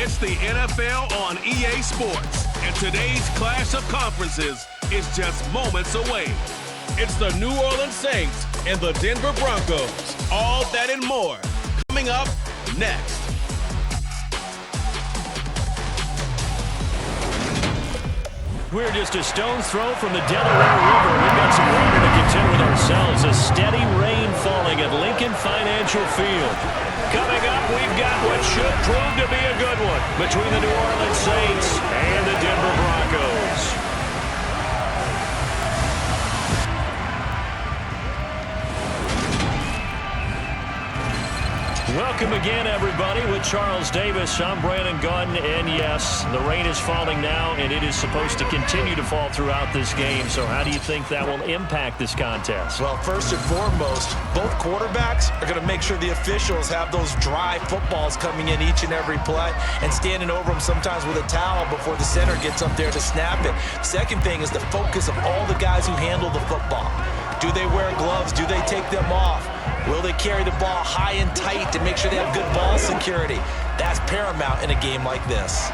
It's the NFL on EA Sports, and today's clash of conferences is just moments away. It's the New Orleans Saints and the Denver Broncos. All that and more coming up next. We're just a stone's throw from the Delaware River. We've got some water to contend with ourselves. A steady rain falling at Lincoln Financial Field. Coming up, we've got what should prove to be a good one between the New Orleans Saints and the Denver Broncos. Welcome again, everybody. With Charles Davis, I'm Brandon Gaudin, and yes, the rain is falling now, and it is supposed to continue to fall throughout this game. So how do you think that will impact this contest? Well, first and foremost, both quarterbacks are going to make sure the officials have those dry footballs coming in each and every play and standing over them sometimes with a towel before the center gets up there to snap it. Second thing is the focus of all the guys who handle the football. Do they wear gloves? Do they take them off? Will they carry the ball high and tight to make sure they have good ball security? That's paramount in a game like this.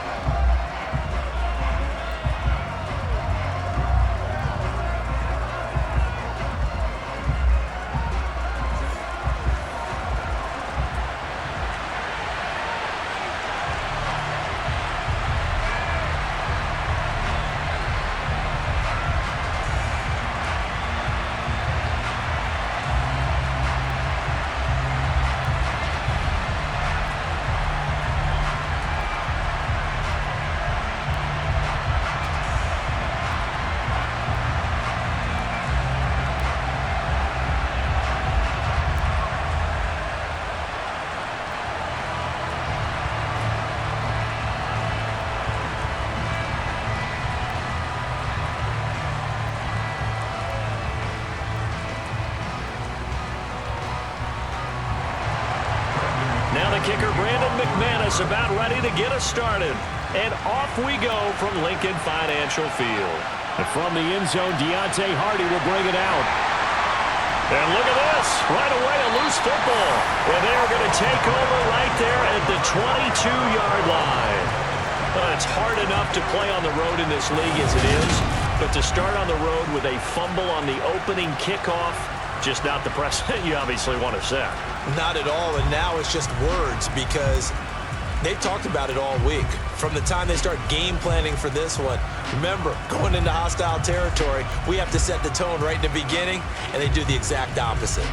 Kicker Brandon McManus about ready to get us started. And off we go from Lincoln Financial Field. And from the end zone, Deontay Hardy will bring it out. And look at this. Right away, a loose football. And they're going to take over right there at the 22-yard line. It's hard enough to play on the road in this league as it is. But to start on the road with a fumble on the opening kickoff, just not the precedent you obviously want to set. Not at all, and now it's just words because they've talked about it all week. From the time they start game planning for this one, remember, going into hostile territory, we have to set the tone right in the beginning, and they do the exact opposite.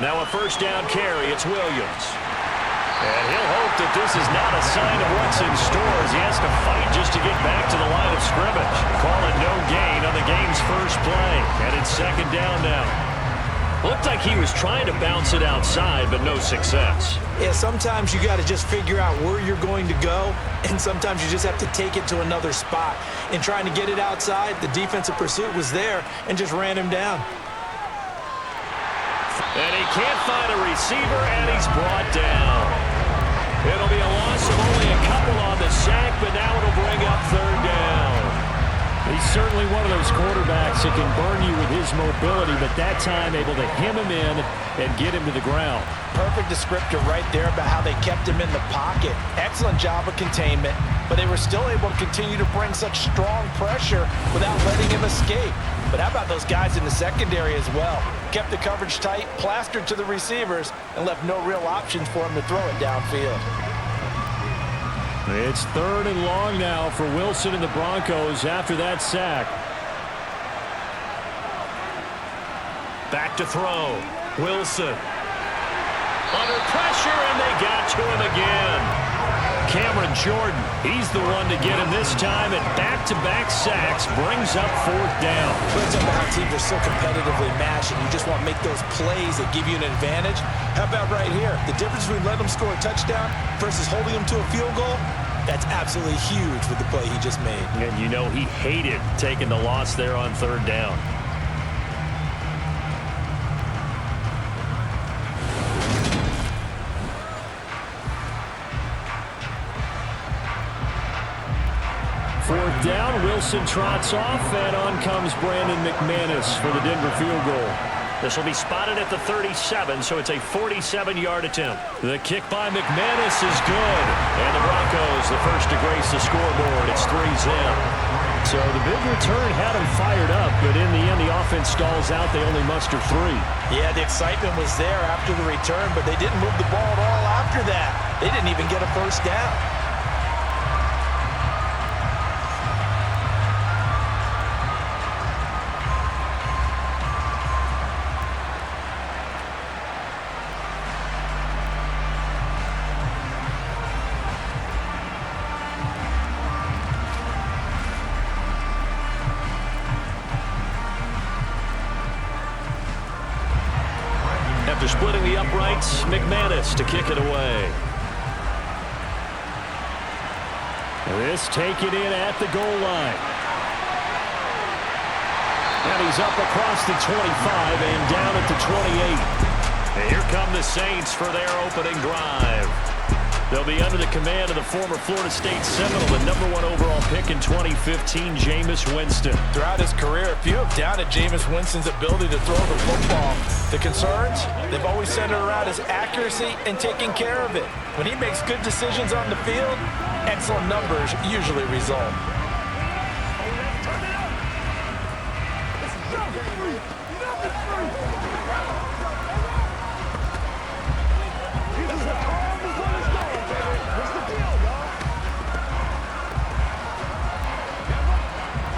Now a first down carry, it's Williams. And he'll hope that this is not a sign of what's in store as he has to fight just to get back to the line of scrimmage. Call it no gain on the game's first play. And it's second down now. Looked like he was trying to bounce it outside, but no success. Yeah, sometimes you got to just figure out where you're going to go, and sometimes you just have to take it to another spot. In trying to get it outside, the defensive pursuit was there and just ran him down. And he can't find a receiver, and he's brought down. It'll be a loss of only a couple on the sack, but now it'll bring up third down. He's certainly one of those quarterbacks that can burn you with his mobility, but that time able to hem him in and get him to the ground. Perfect descriptor right there about how they kept him in the pocket. Excellent job of containment, but they were still able to continue to bring such strong pressure without letting him escape. But how about those guys in the secondary as well? Kept the coverage tight, plastered to the receivers, and left no real options for him to throw it downfield. It's third and long now for Wilson and the Broncos after that sack. Back to throw. Wilson. Under pressure, and they got to him again. Cameron Jordan, he's the one to get him this time, and back-to-back sacks brings up fourth down. Let's talk about how teams are so competitively matched, and you just want to make those plays that give you an advantage. How about right here? The difference between letting them score a touchdown versus holding them to a field goal? That's absolutely huge with the play he just made. And you know he hated taking the loss there on third down. Fourth down, Wilson trots off, and on comes Brandon McManus for the Denver field goal. This will be spotted at the 37, so it's a 47-yard attempt. The kick by McManus is good. And the Broncos, the first to grace the scoreboard. It's 3-zip. So the big return had them fired up, but in the end, the offense stalls out. They only muster 3. Yeah, the excitement was there after the return, but they didn't move the ball at all after that. They didn't even get a first down. After splitting the uprights, McManus to kick it away. This taken in at the goal line. And he's up across the 25 and down at the 28. And here come the Saints for their opening drive. They'll be under the command of the former Florida State Seminole, the #1 overall pick in 2015, Jameis Winston. Throughout his career, few have doubted Jameis Winston's ability to throw the football. The concerns, they've always centered around his accuracy and taking care of it. When he makes good decisions on the field, excellent numbers usually result.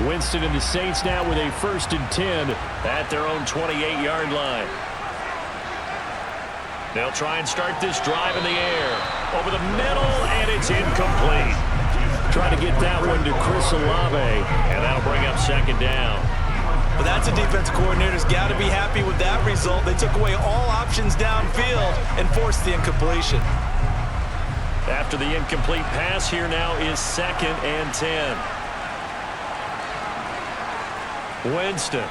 Winston and the Saints now with a 1st and 10 at their own 28-yard line. They'll try and start this drive in the air. Over the middle, and it's incomplete. Trying to get that one to Chris Olave, and that'll bring up 2nd down. But that's a defense coordinator's got to be happy with that result. They took away all options downfield and forced the incompletion. After the incomplete pass, here now is 2nd and 10. Winston.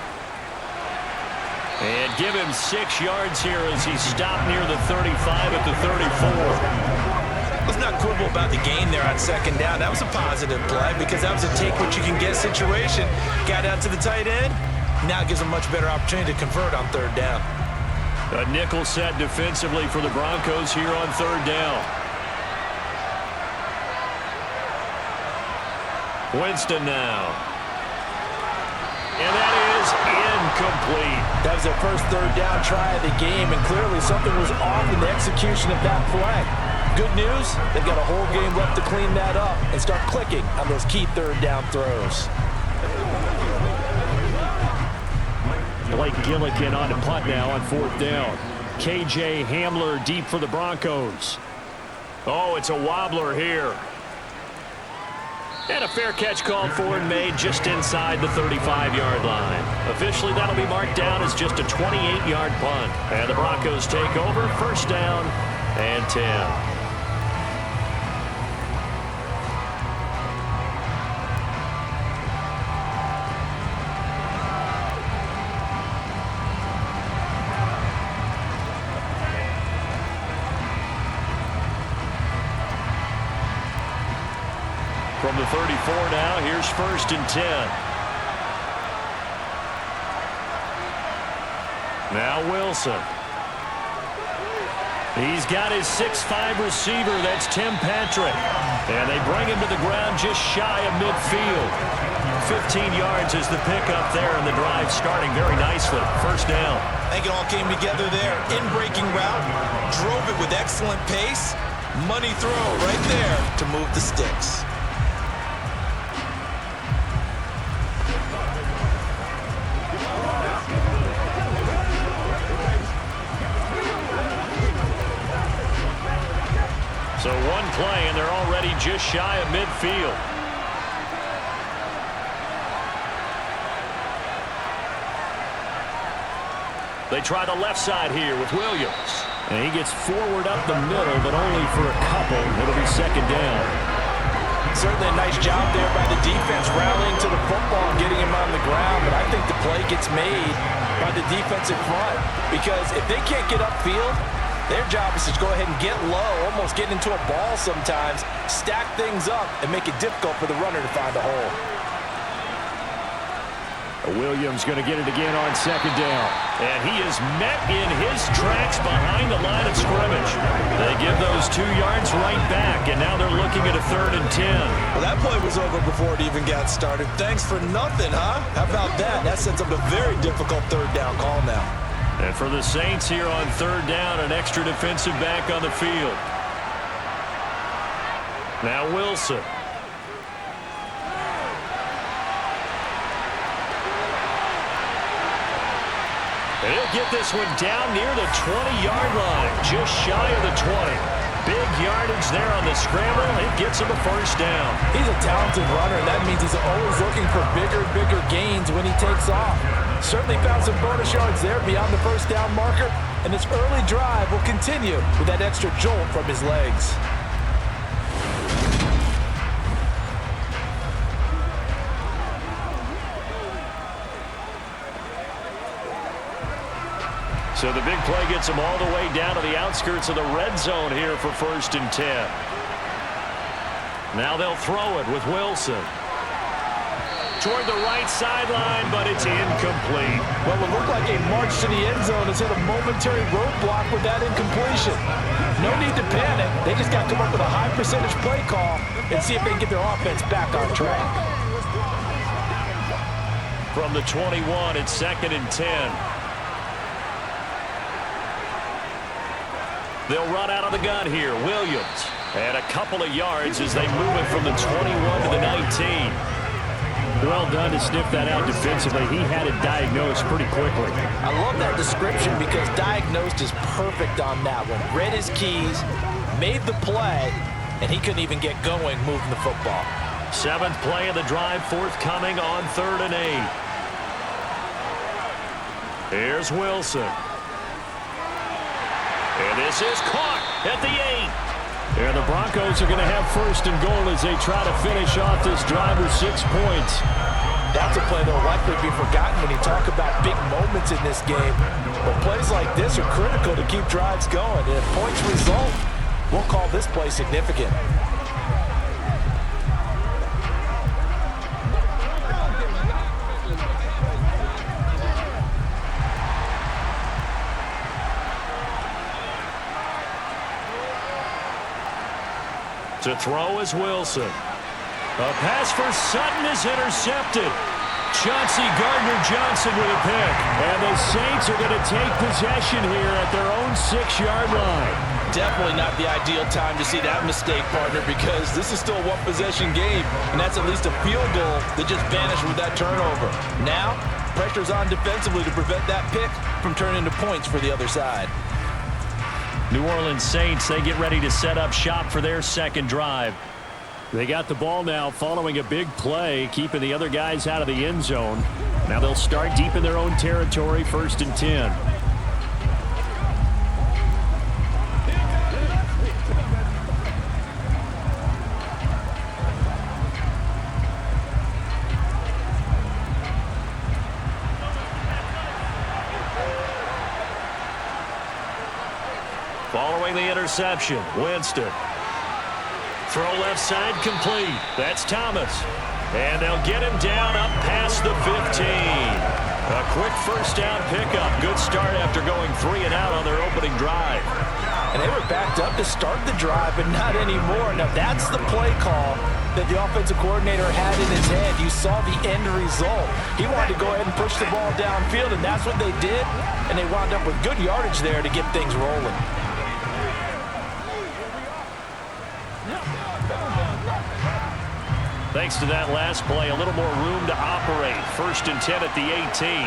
And give him 6 yards here as he stopped near the 35 at the 34. Let's not quibble about the gain there on 2nd down. That was a positive play because that was a take-what-you-can-get situation. Got out to the tight end. Now it gives him a much better opportunity to convert on 3rd down. A nickel set defensively for the Broncos here on 3rd down. Winston now. And that is incomplete. That was their first 3rd down try of the game, and clearly something was off in the execution of that play. Good news, they've got a whole game left to clean that up and start clicking on those key 3rd down throws. Blake Gillikin on the punt now on 4th down. KJ Hamler deep for the Broncos. Oh, it's a wobbler here. And a fair catch called for and made just inside the 35-yard line. Officially, that'll be marked down as just a 28-yard punt. And the Broncos take over, 1st down and 10. From the 34 now, here's 1st and 10. Now Wilson. He's got his 6'5" receiver, that's Tim Patrick. And they bring him to the ground just shy of midfield. 15 yards is the pickup there, and the drive starting very nicely. 1st down. I think it all came together there. In-breaking route, drove it with excellent pace. Money throw right there to move the sticks. So one play, and they're already just shy of midfield. They try the left side here with Williams. And he gets forward up the middle, but only for a couple. It'll be 2nd down. Certainly a nice job there by the defense rallying to the football and getting him on the ground, but I think the play gets made by the defensive front because if they can't get upfield, their job is to go ahead and get low, almost get into a ball sometimes, stack things up, and make it difficult for the runner to find a hole. Williams going to get it again on second down. And he is met in his tracks behind the line of scrimmage. They give those 2 yards right back, and now they're looking at a 3rd and 10. Well, that play was over before it even got started. Thanks for nothing, huh? How about that? That sets up a very difficult 3rd down call now. And for the Saints here on 3rd down, an extra defensive back on the field. Now Wilson. He'll get this one down near the 20-yard line, just shy of the 20. Big yardage there on the scramble. It gets him a 1st down. He's a talented runner, and that means he's always looking for bigger gains when he takes off. Certainly found some bonus yards there beyond the 1st down marker, and this early drive will continue with that extra jolt from his legs. So the big play gets him all the way down to the outskirts of the red zone here for 1st and 10. Now they'll throw it with Wilson. Toward the right sideline, but it's incomplete. Well, it looked like a march to the end zone has hit a momentary roadblock with that incompletion. No need to panic. They just got to come up with a high percentage play call and see if they can get their offense back on track. From the 21, it's 2nd and 10. They'll run out of the gun here. Williams. And a couple of yards as they move it from the 21 to the 19. Well done to sniff that out defensively. He had it diagnosed pretty quickly. I love that description because diagnosed is perfect on that one. Read his keys, made the play, and he couldn't even get going moving the football. 7th play of the drive forthcoming on 3rd and 8. Here's Wilson. And this is caught at the 8. And the Broncos are going to have 1st and goal as they try to finish off this drive with 6 points. That's a play that will likely be forgotten when you talk about big moments in this game. But plays like this are critical to keep drives going. And if points result, we'll call this play significant. To throw is Wilson. A pass for Sutton is intercepted. Chauncey Gardner-Johnson with a pick. And the Saints are going to take possession here at their own 6-yard line. Definitely not the ideal time to see that mistake, partner, because this is still a one-possession game, and that's at least a field goal that just vanished with that turnover. Now, pressure's on defensively to prevent that pick from turning into points for the other side. New Orleans Saints, they get ready to set up shop for their 2nd drive. They got the ball now following a big play, keeping the other guys out of the end zone. Now they'll start deep in their own territory, 1st and 10. Following the interception, Winston. Throw left side complete. That's Thomas. And they'll get him down up past the 15. A quick 1st down pickup. Good start after going 3 and out on their opening drive. And they were backed up to start the drive, but not anymore. Now that's the play call that the offensive coordinator had in his head. You saw the end result. He wanted to go ahead and push the ball downfield, and that's what they did. And they wound up with good yardage there to get things rolling. Thanks to that last play, a little more room to operate. 1st and 10 at the 18.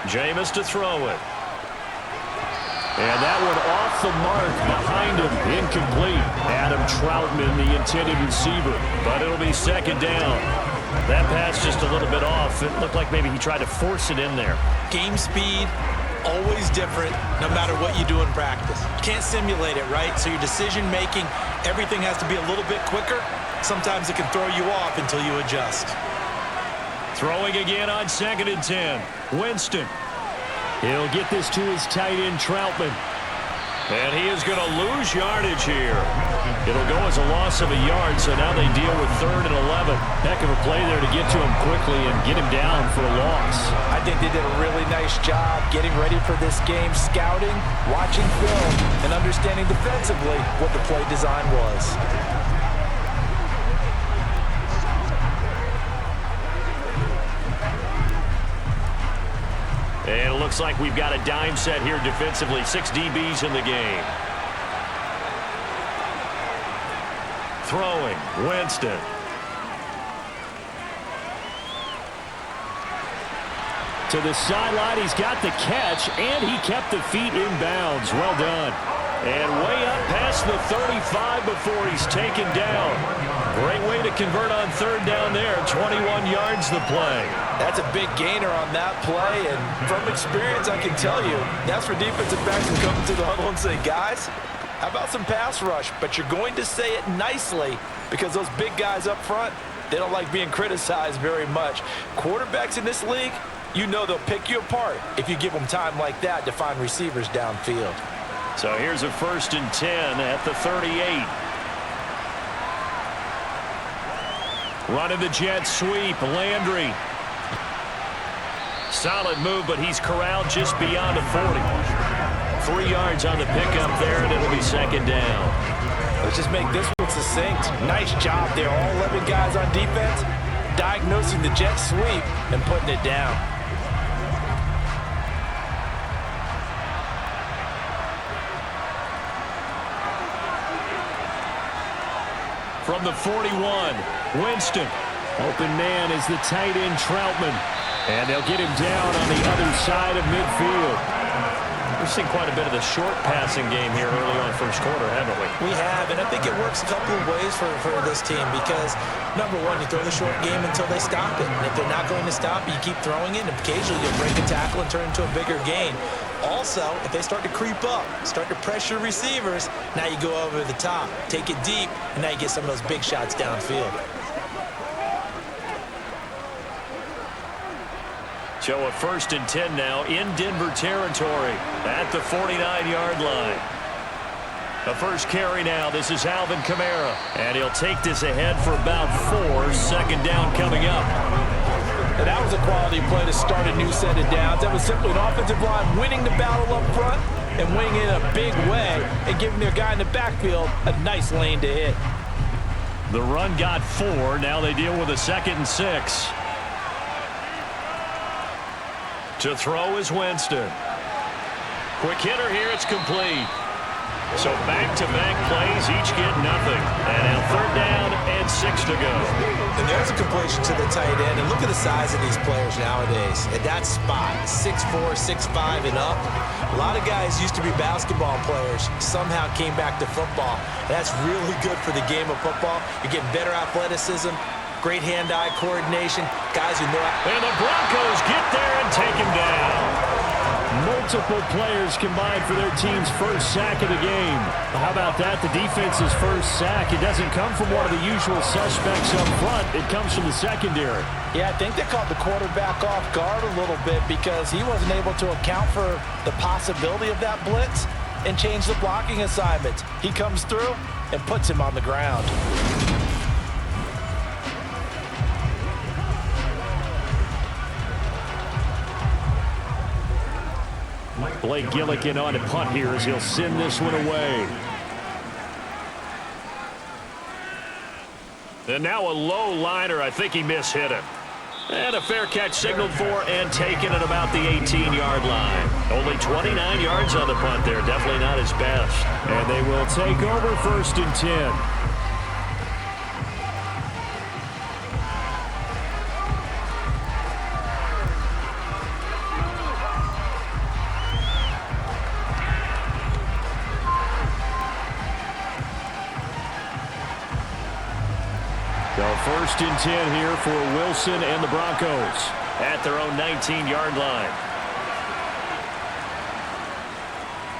Jameis to throw it. And that one off the mark behind him. Incomplete. Adam Troutman, the intended receiver. But it'll be 2nd down. That pass just a little bit off. It looked like maybe he tried to force it in there. Game speed, always always different no matter what you do in practice. You can't simulate it, right? So your decision-making, everything has to be a little bit quicker. Sometimes it can throw you off until you adjust. Throwing again on 2nd and 10. Winston. He'll get this to his tight end, Troutman. And he is going to lose yardage here. It'll go as a loss of a yard, so now they deal with 3rd and 11. Heck of a play there to get to him quickly and get him down for a loss. I think they did a really nice job getting ready for this game, scouting, watching film, and understanding defensively what the play design was. And it looks like we've got a dime set here defensively. 6 DBs in the game. Throwing, Winston. To the sideline, he's got the catch, and he kept the feet in bounds. Well done. And way up past the 35 before he's taken down. Great way to convert on 3rd down there. 21 yards the play. That's a big gainer on that play, and from experience, I can tell you, that's where defensive backs will come to the huddle and say, guys, how about some pass rush? But you're going to say it nicely because those big guys up front, they don't like being criticized very much. Quarterbacks in this league, you know they'll pick you apart if you give them time like that to find receivers downfield. So here's a 1st and 10 at the 38. Running the jet sweep, Landry. Solid move, but he's corralled just beyond a 40. 3 yards on the pickup there, and it'll be 2nd down. Let's just make this one succinct. Nice job there. All 11 guys on defense diagnosing the jet sweep and putting it down. From the 41, Winston. Open man is the tight end, Troutman. And they'll get him down on the other side of midfield. We've seen quite a bit of the short passing game here early on 1st quarter, haven't we? We have, and I think it works a couple of ways for this team because, number one, you throw the short game until they stop it. And if they're not going to stop it, you keep throwing it, and occasionally you'll break a tackle and turn it into a bigger gain. Also, if they start to creep up, start to pressure receivers, now you go over the top, take it deep, and now you get some of those big shots downfield. So a 1st and 10 now in Denver territory at the 49-yard line. The first carry now. This is Alvin Kamara. And he'll take this ahead for about 4. 2nd down coming up. And that was a quality play to start a new set of downs. That was simply an offensive line winning the battle up front and winning it in a big way and giving their guy in the backfield a nice lane to hit. The run got 4. Now they deal with a 2nd and 6. To throw is Winston. Quick hitter here. It's complete. So back-to-back plays, each get nothing. And now 3rd down and 6 to go. And there's a completion to the tight end. And look at the size of these players nowadays. At that spot, 6'4", 6'5", and up. A lot of guys used to be basketball players, somehow came back to football. And that's really good for the game of football. You're getting better athleticism, great hand-eye coordination, guys who know how. And the Broncos get there and take him down. Multiple players combined for their team's first sack of the game. How about that? The defense's first sack. It doesn't come from one of the usual suspects up front. It comes from the secondary. Yeah, I think they caught the quarterback off guard a little bit because he wasn't able to account for the possibility of that blitz and change the blocking assignments. He comes through and puts him on the ground. Blake Gillikin on a punt here as he'll send this one away. And now a low liner. I think he mishit it. And a fair catch signaled for and taken at about the 18-yard line. Only 29 yards on the punt there. Definitely not his best. And they will take over 1st and 10. So 1st and 10 here for Wilson and the Broncos at their own 19-yard line.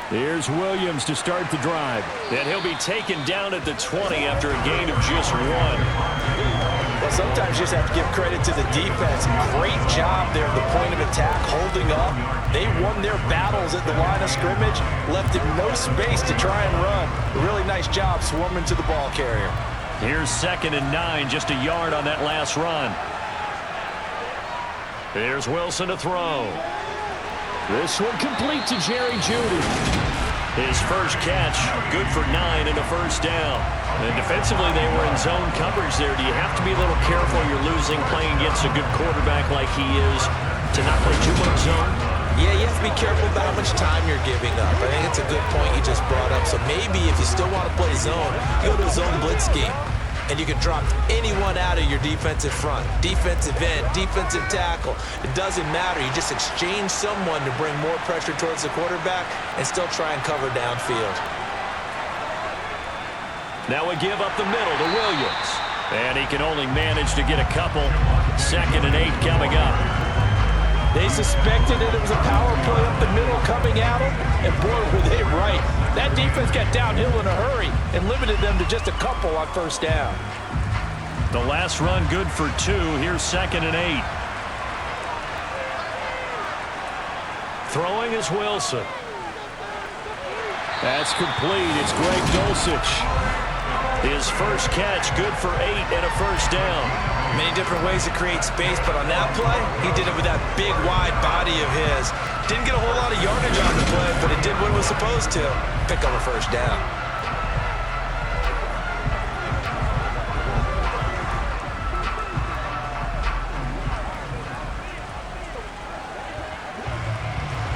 Here's Williams to start the drive. And he'll be taken down at the 20 after a gain of just 1. Well, sometimes you just have to give credit to the defense. Great job there at the point of attack, holding up. They won their battles at the line of scrimmage, left him no space to try and run. A really nice job swarming to the ball carrier. Here's 2nd and 9, just a yard on that last run. Here's Wilson to throw. This one complete to Jerry Jeudy. His first catch, good for 9 and a first down. And defensively, they were in zone coverage there. Do you have to be a little careful you're losing playing against a good quarterback like he is to not play too much zone? Yeah, you have to be careful about how much time you're giving up. I think it's a good point you just brought up. So maybe if you still want to play zone, you go to a zone blitz scheme. And you can drop anyone out of your defensive front, defensive end, defensive tackle. It doesn't matter. You just exchange someone to bring more pressure towards the quarterback and still try and cover downfield. Now a give up the middle to Williams. And he can only manage to get a couple. 2nd and 8 coming up. They suspected it was a power play up the middle coming at them, and boy, were they right. That defense got downhill in a hurry and limited them to just a couple on first down. The last run good for 2. Here's 2nd and 8. Throwing is Wilson. That's complete. It's Greg Dulcich. His first catch good for 8 and a first down. Many different ways to create space, but on that play, he did it with that big, wide body of his. Didn't get a whole lot of yardage on the play, but it did what it was supposed to. Pick up a first down.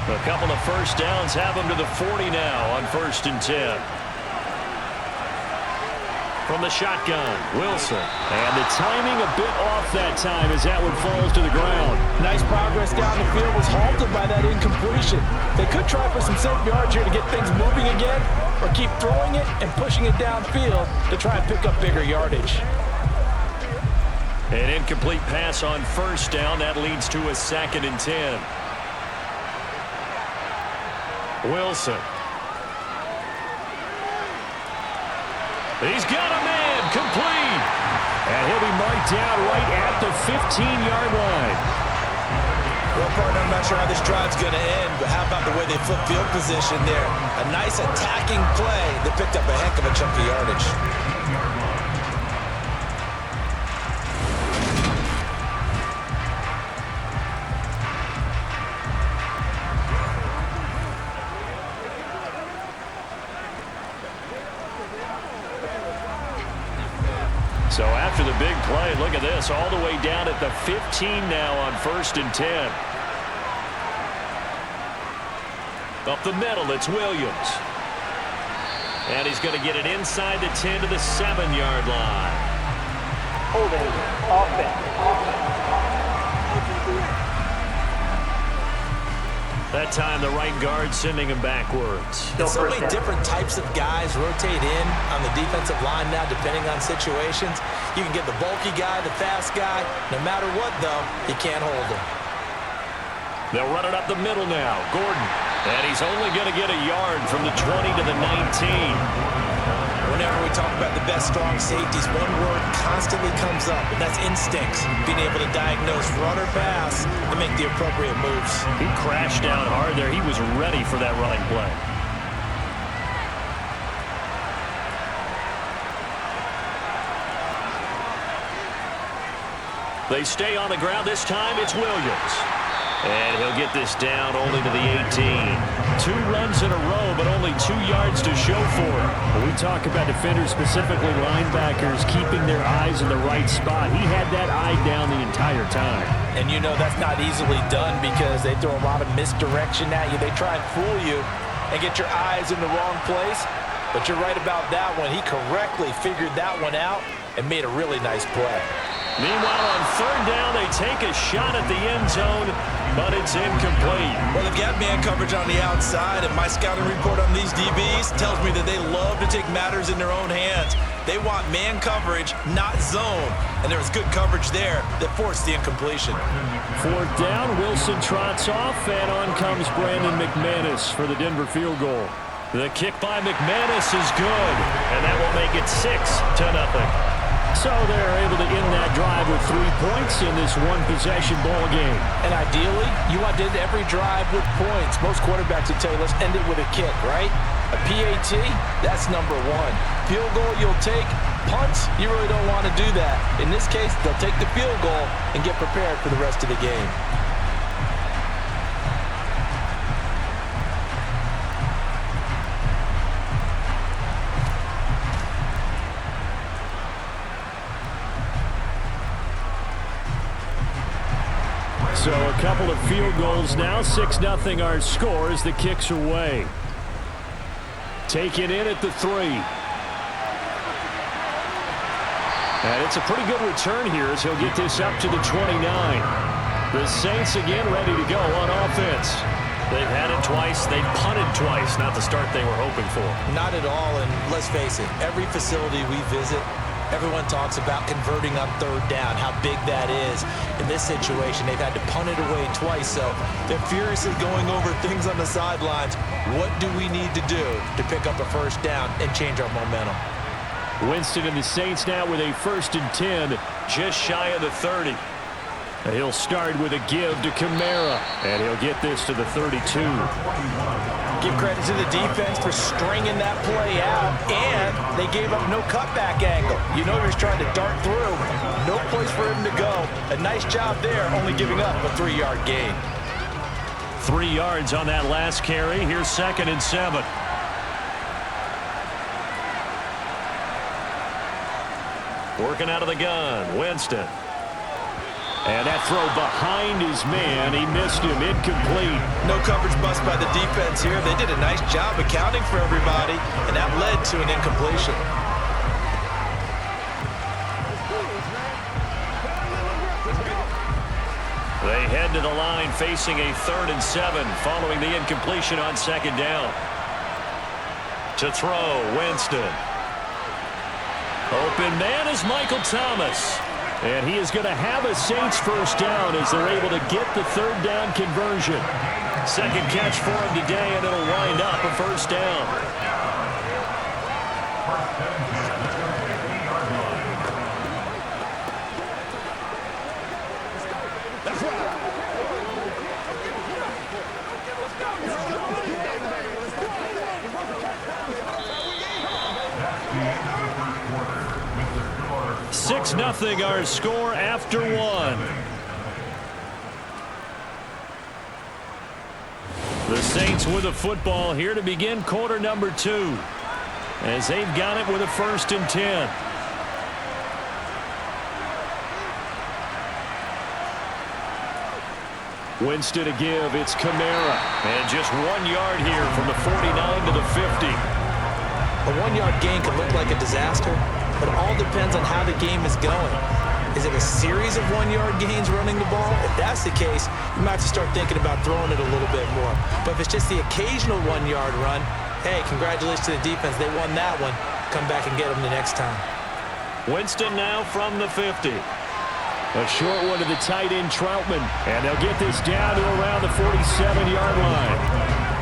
A couple of first downs have him to the 40 now on 1st and 10. From the shotgun, Wilson. And the timing a bit off that time as that one falls to the ground. Nice progress down the field, was halted by that incompletion. They could try for some safe yards here to get things moving again, or keep throwing it and pushing it downfield to try and pick up bigger yardage. An incomplete pass on first down. That leads to a 2nd and 10. Wilson. He's got a man, complete. And he'll be marked down right at the 15-yard line. Well, partner, I'm not sure how this drive's going to end, but how about the way they flip field position there? A nice attacking play that picked up a heck of a chunk of yardage. So after the big play, look at this, all the way down at the 15 now on 1st and 10. Up the middle, it's Williams. And he's going to get it inside the 10 to the 7-yard line. Holding offense. That time the right guard sending him backwards. So many different types of guys rotate in on the defensive line now depending on situations. You can get the bulky guy, the fast guy. No matter what, though, you can't hold him. They'll run it up the middle now. Gordon. And he's only going to get a yard from the 20 to the 19. Whenever we talk about the best strong safeties, one word constantly comes up, and that's instincts. Being able to diagnose run or pass and make the appropriate moves. He crashed down hard there. He was ready for that running play. They stay on the ground. This time it's Williams. And he'll get this down only to the 18. 2 runs in a row, but only 2 yards to show for it. When we talk about defenders, specifically linebackers, keeping their eyes in the right spot, he had that eye down the entire time. And you know that's not easily done because they throw a lot of misdirection at you. They try and fool you and get your eyes in the wrong place. But you're right about that one. He correctly figured that one out and made a really nice play. Meanwhile, on 3rd down, they take a shot at the end zone, but it's incomplete. Well, they've got man coverage on the outside, and my scouting report on these DBs tells me that they love to take matters in their own hands. They want man coverage, not zone. And there was good coverage there that forced the incompletion. Fourth down, Wilson trots off, and on comes Brandon McManus for the Denver field goal. The kick by McManus is good, and that will make it 6-0. So they're able to end that drive with 3 points in this one-possession ball game. And ideally, you want to end every drive with points. Most quarterbacks would tell you, let's end it with a kick, right? A PAT, that's number one. Field goal you'll take. Punts, you really don't want to do that. In this case, they'll take the field goal and get prepared for the rest of the game. So a couple of field goals now. 6-0 our score as the kicks away. Taken in at the 3. And it's a pretty good return here as he'll get this up to the 29. The Saints again ready to go on offense. They've had it twice. They've punted twice. Not the start they were hoping for. Not at all, and let's face it, every facility we visit, everyone talks about converting on third down, how big that is. In this situation, they've had to punt it away twice, so they're furiously going over things on the sidelines. What do we need to do to pick up a first down and change our momentum? Winston and the Saints now with a 1st and 10, just shy of the 30. He'll start with a give to Kamara, and he'll get this to the 32. Give credit to the defense for stringing that play out, and they gave up no cutback angle. You know he was trying to dart through. No place for him to go. A nice job there, only giving up a 3-yard gain. 3 yards on that last carry. Here's 2nd and 7. Working out of the gun, Winston. And that throw behind his man, he missed him, incomplete. No coverage bust by the defense here. They did a nice job accounting for everybody, and that led to an incompletion. They head to the line facing a 3rd and 7 following the incompletion on 2nd down. To throw, Winston. Open man is Michael Thomas. And he is going to have a Saints first down as they're able to get the 3rd down conversion. 2nd catch for him today, and it'll wind up a first down. Nothing our score after 1. The Saints with the football here to begin quarter number 2 as they've got it with a 1st and 10. Winston to give, it's Kamara. And just 1 yard here from the 49 to the 50. A 1-yard gain could look like a disaster, but it all depends on how the game is going. Is it a series of 1-yard gains running the ball? If that's the case, you might have to start thinking about throwing it a little bit more. But if it's just the occasional 1-yard run, hey, congratulations to the defense. They won that one. Come back and get them the next time. Winston now from the 50. A short one to the tight end, Troutman. And they'll get this down to around the 47-yard line.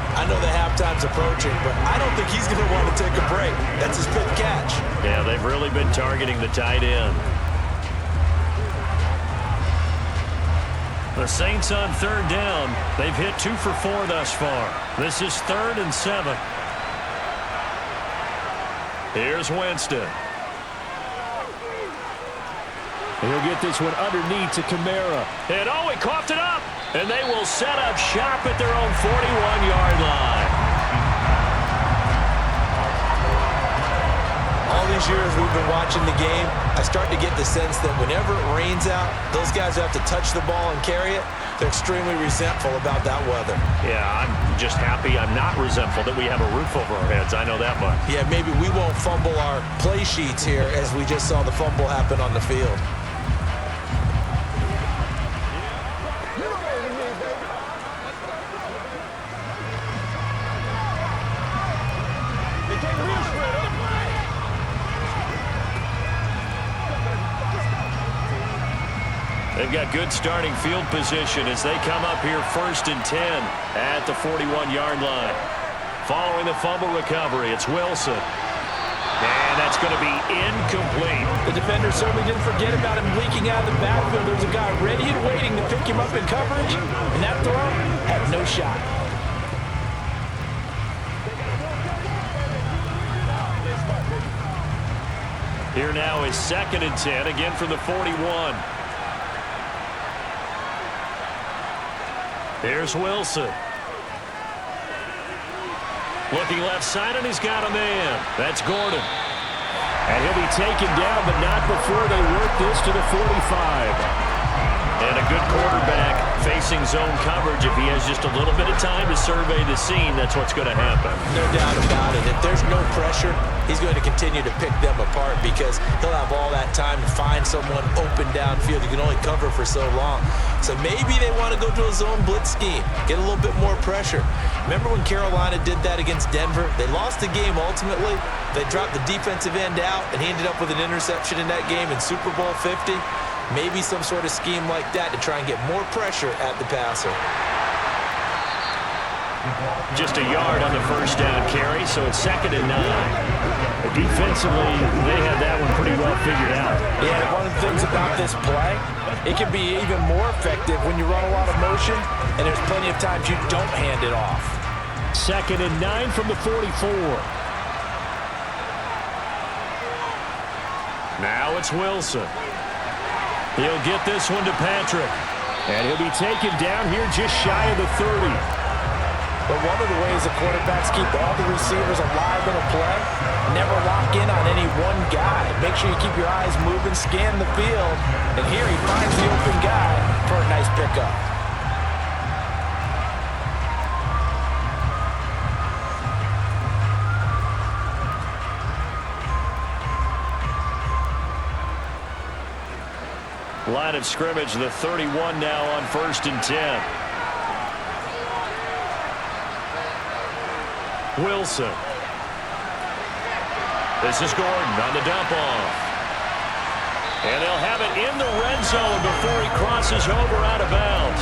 I know the halftime's approaching, but I don't think he's going to want to take a break. That's his 5th catch. Yeah, they've really been targeting the tight end. The Saints on 3rd down. They've hit 2 for 4 thus far. This is 3rd and 7. Here's Winston. He'll get this one underneath to Kamara. And oh, he coughed it up. And they will set up shop at their own 41-yard line. All these years we've been watching the game, I start to get the sense that whenever it rains out, those guys who have to touch the ball and carry it, they're extremely resentful about that weather. Yeah, I'm just happy I'm not resentful that we have a roof over our heads. I know that much. Yeah, maybe we won't fumble our play sheets here as we just saw the fumble happen on the field. They've got good starting field position as they come up here 1st and 10 at the 41-yard line. Following the fumble recovery, it's Wilson. And that's going to be incomplete. The defender certainly didn't forget about him leaking out of the backfield. There's a guy ready and waiting to pick him up in coverage, and that throw had no shot. Here now is 2nd and 10, again from the 41. Here's Wilson. Looking left side, and he's got a man. That's Gordon. And he'll be taken down, but not before they work this to the 45. And a good quarterback facing zone coverage. If he has just a little bit of time to survey the scene, that's what's going to happen. No doubt about it. If there's no pressure, he's going to continue to pick them apart because he'll have all that time to find someone open downfield. You can only cover for so long. So maybe they want to go to a zone blitz scheme, get a little bit more pressure. Remember when Carolina did that against Denver? They lost the game ultimately. They dropped the defensive end out, and he ended up with an interception in that game in Super Bowl 50. Maybe some sort of scheme like that to try and get more pressure at the passer. Just a yard on the first down carry, so it's 2nd and 9. Defensively, they had that one pretty well figured out. Yeah, one of the things about this play, it can be even more effective when you run a lot of motion, and there's plenty of times you don't hand it off. 2nd and 9 from the 44. Now it's Wilson. He'll get this one to Patrick. And he'll be taken down here just shy of the 30. But one of the ways the quarterbacks keep all the receivers alive in a play, never lock in on any one guy. Make sure you keep your eyes moving, scan the field, and here he finds the open guy for a nice pickup. Line of scrimmage, the 31 now on 1st and 10. Wilson. This is Gordon on the dump off. And they'll have it in the red zone before he crosses over out of bounds.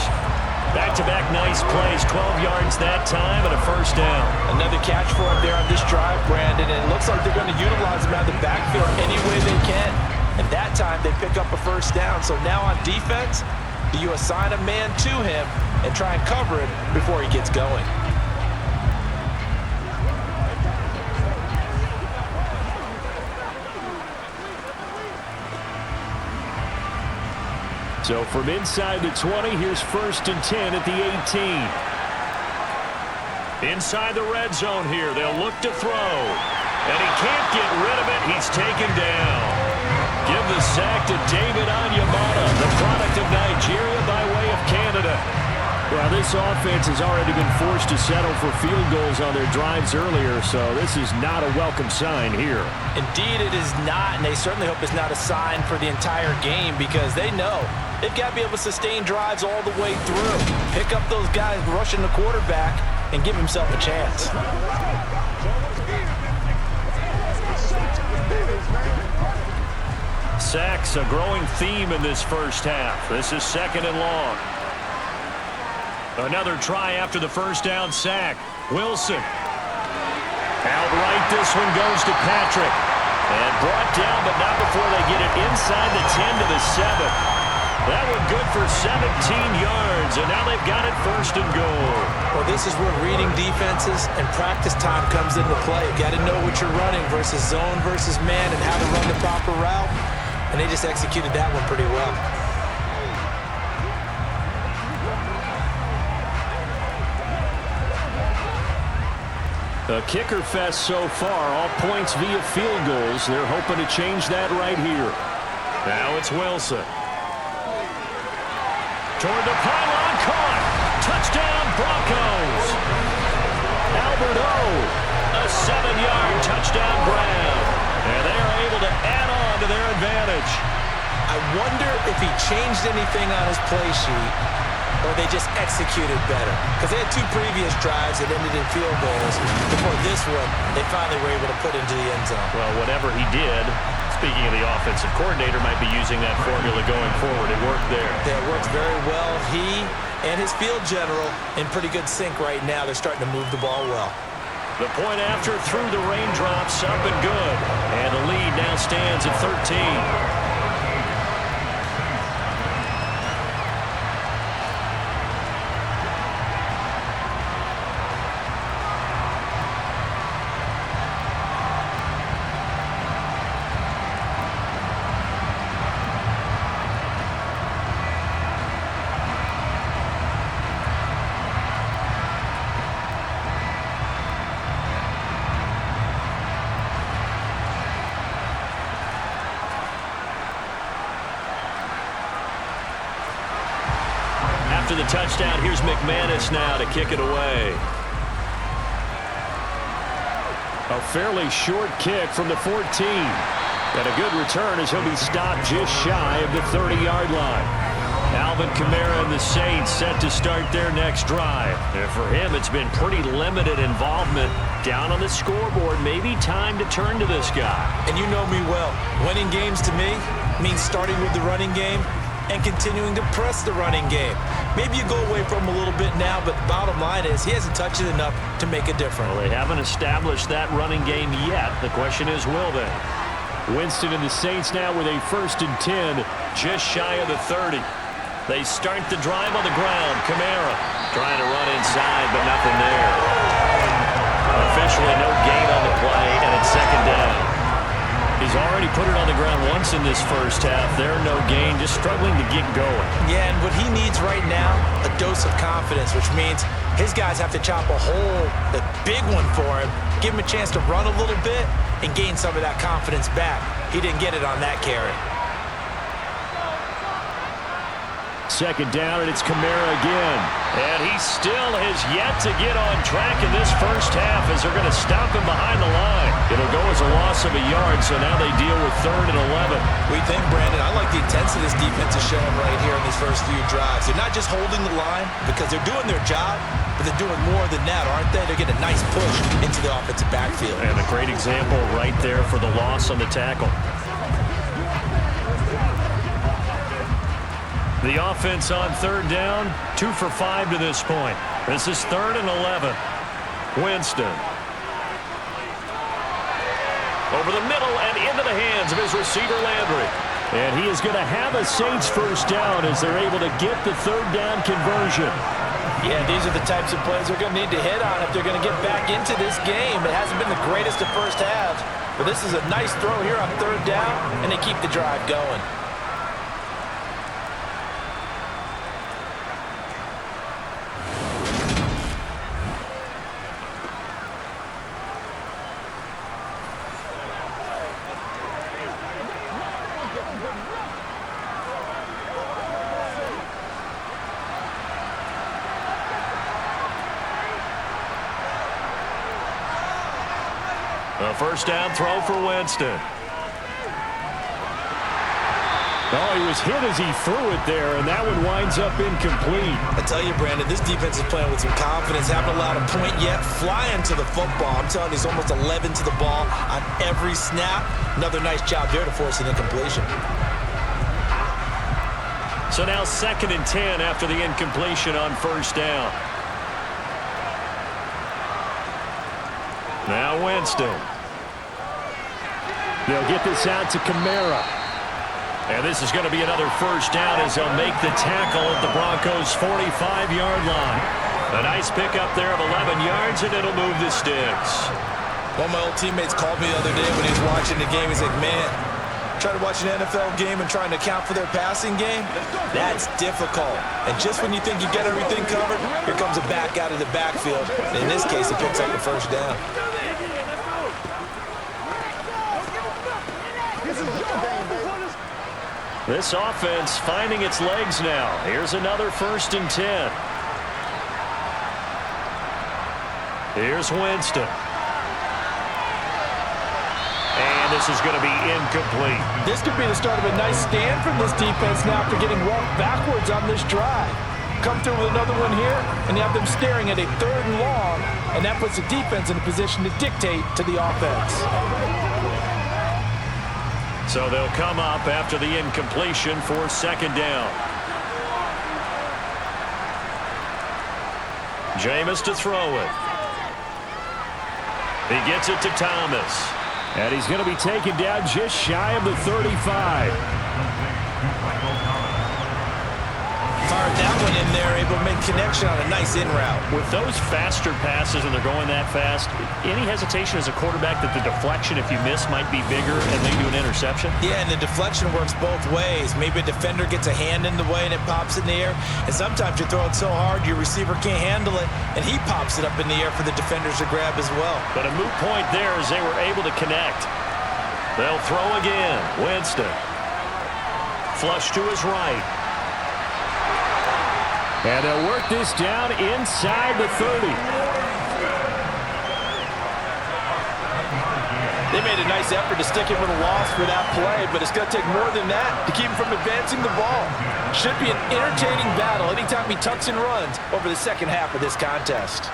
Back-to-back nice plays, 12 yards that time and a first down. Another catch for him there on this drive, Brandon, and it looks like they're going to utilize him out of the backfield any way they can. And that time, they pick up a first down. So now on defense, do you assign a man to him and try and cover him before he gets going? So from inside the 20, here's 1st and 10 at the 18. Inside the red zone here, they'll look to throw. And he can't get rid of it. He's taken down. Give the sack to David Onyemata, the product of Nigeria by way of Canada. Well, this offense has already been forced to settle for field goals on their drives earlier, so this is not a welcome sign here. Indeed, it is not, and they certainly hope it's not a sign for the entire game because they know they've got to be able to sustain drives all the way through. Pick up those guys rushing the quarterback and give himself a chance. Sacks, a growing theme in this first half. This is 2nd and long. Another try after the first down sack. Wilson. Outright, this one goes to Patrick. And brought down, but not before they get it inside the 10 to the 7. That one good for 17 yards, and now they've got it 1st and goal. Well, this is where reading defenses and practice time comes into play. You got to know what you're running versus zone versus man and how to run the proper route. And they just executed that one pretty well. A kicker fest so far, all points via field goals. They're hoping to change that right here. Now it's Wilson. Toward the pylon, caught. Touchdown, Broncos. Albert O, a 7-yard touchdown grab. And they are able to add on to their advantage. I wonder if he changed anything on his play sheet or they just executed better. Because they had 2 previous drives that ended in field goals. Before this one, they finally were able to put into the end zone. Well, whatever he did, Speaking of the offensive coordinator, might be using that formula going forward. It worked there. Yeah, it works very well. He and his field general in pretty good sync right now. They're starting to move the ball well. The point after through the raindrops, up and good. And the lead now stands at 13. After the touchdown, here's McManus now to kick it away. A fairly short kick from the 14. And a good return as he'll be stopped just shy of the 30-yard line. Alvin Kamara and the Saints set to start their next drive. And for him, it's been pretty limited involvement. Down on the scoreboard, maybe time to turn to this guy. And you know me well. Winning games to me means starting with the running game and continuing to press the running game. Maybe you go away from him a little bit now, but the bottom line is he hasn't touched it enough to make a difference. Well, they haven't established that running game yet. The question is, will they? Winston and the Saints now with a 1st and 10. Just shy of the 30. They start the drive on the ground. Kamara trying to run inside, but nothing there. Officially no gain on the play, and it's 2nd down. He's already put it on the ground once in this first half. There, no gain, just struggling to get going. Yeah, and what he needs right now, a dose of confidence, which means his guys have to chop a hole, a big one for him, give him a chance to run a little bit and gain some of that confidence back. He didn't get it on that carry. 2nd down, and it's Kamara again. And he still has yet to get on track in this first half as they're going to stop him behind the line. It'll go as a loss of a yard, so now they deal with 3rd and 11. We think, Brandon, I like the intensity this defense is showing right here in these first few drives. They're not just holding the line because they're doing their job, but they're doing more than that, aren't they? They're getting a nice push into the offensive backfield. And a great example right there for the loss on the tackle. The offense on 3rd down, 2 for 5 to this point. This is 3rd and 11. Winston. Over the middle and into the hands of his receiver, Landry. And he is going to have a Saints 1st down as they're able to get the 3rd down conversion. Yeah, these are the types of plays they're going to need to hit on if they're going to get back into this game. It hasn't been the greatest of first halves, but this is a nice throw here on 3rd down, and they keep the drive going. A 1st down throw for Winston. Oh, he was hit as he threw it there, and that one winds up incomplete. I tell you, Brandon, this defense is playing with some confidence. Haven't allowed a point yet. Flying to the football. I'm telling you, he's almost 11 to the ball on every snap. Another nice job there to force an incompletion. So now 2nd and 10 after the incompletion on 1st down. Now Winston. They'll get this out to Kamara. And this is going to be another 1st down as they'll make the tackle at the Broncos' 45-yard line. A nice pickup there of 11 yards, and it'll move the sticks. One of my old teammates called me the other day when he was watching the game. He's like, man, trying to watch an NFL game and trying to account for their passing game, that's difficult. And just when you think you get everything covered, here comes a back out of the backfield. And in this case, it picks up the 1st down. This offense finding its legs now. Here's another 1st and 10. Here's Winston. And this is going to be incomplete. This could be the start of a nice stand from this defense now after getting walked backwards on this drive. Come through with another one here, and you have them staring at a 3rd and long, and that puts the defense in a position to dictate to the offense. So they'll come up after the incompletion for second down. Jameis to throw it. He gets it to Thomas. And he's going to be taken down just shy of the 35. Fired that one in there, able to make connection on a nice in route. With those faster passes and they're going that fast, any hesitation as a quarterback that the deflection, if you miss, might be bigger and lead to an interception? Yeah, and the deflection works both ways. Maybe a defender gets a hand in the way and it pops in the air. And sometimes you throw it so hard your receiver can't handle it, and he pops it up in the air for the defenders to grab as well. But a moot point there as they were able to connect. They'll throw again. Winston. Flush to his right. And they'll work this down inside the 30. They made a nice effort to stick him with a loss for that play, but it's going to take more than that to keep him from advancing the ball. Should be an entertaining battle anytime he tucks and runs over the second half of this contest.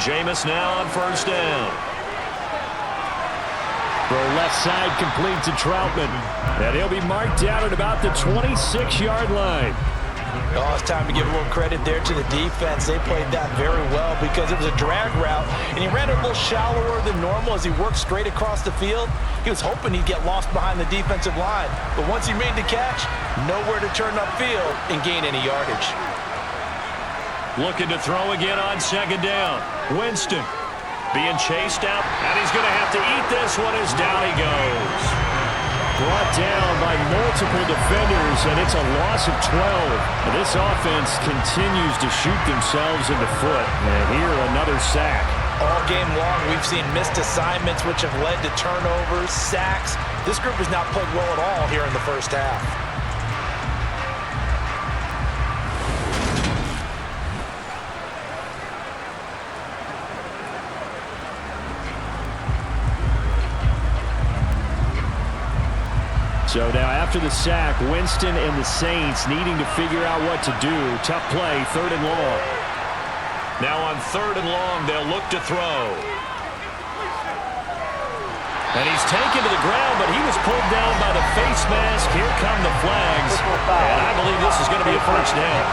Jameis now on first down. Throw left side complete to Troutman. And he'll be marked down at about the 26-yard line. Oh, it's time to give a little credit there to the defense. They played that very well because it was a drag route, and he ran it a little shallower than normal as he worked straight across the field. He was hoping he'd get lost behind the defensive line, but once he made the catch, nowhere to turn upfield and gain any yardage. Looking to throw again on second down. Winston being chased out, and he's going to have to eat this one as down he goes. Brought down by multiple defenders, and it's a loss of 12. And this offense continues to shoot themselves in the foot. And here, another sack. All game long, we've seen missed assignments, which have led to turnovers, sacks. This group has not played well at all here in the first half. So now after the sack, Winston and the Saints needing to figure out what to do. Tough play, third and long. Now on third and long, they'll look to throw. And he's taken to the ground, but he was pulled down by the face mask. Here come the flags. And I believe this is going to be a first down.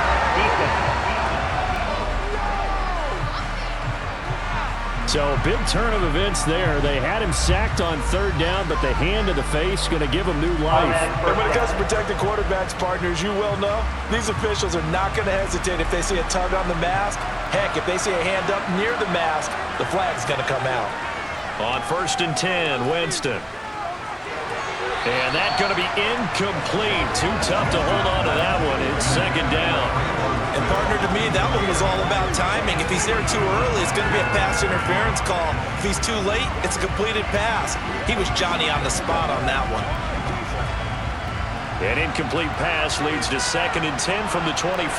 So a big turn of events there. They had him sacked on third down, but the hand to the face going to give him new life. And when it comes to protecting quarterbacks, partners, you well know, these officials are not going to hesitate if they see a tug on the mask. Heck, if they see a hand up near the mask, the flag's going to come out. On first and 10, Winston. And that's going to be incomplete. Too tough to hold on to that one. It's second down. And partner, to me, that one was all about timing. If he's there too early, it's going to be a pass interference call. If he's too late, it's a completed pass. He was Johnny on the spot on that one. An incomplete pass leads to second and 10 from the 25.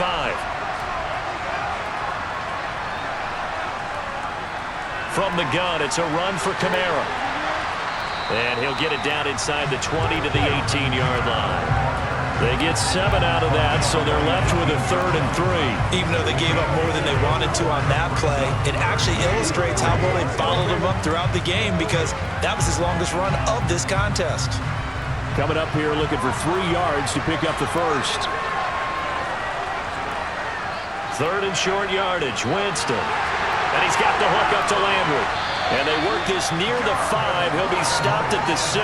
From the gun, it's a run for Kamara. And he'll get it down inside the 20 to the 18-yard line. They get 7 out of that, so they're left with a third and 3. Even though they gave up more than they wanted to on that play, it actually illustrates how well they followed him up throughout the game because that was his longest run of this contest. Coming up here looking for 3 yards to pick up the first. Third and short yardage, Winston. And he's got the hook up to Landry. And they work this near the 5. He'll be stopped at the 6.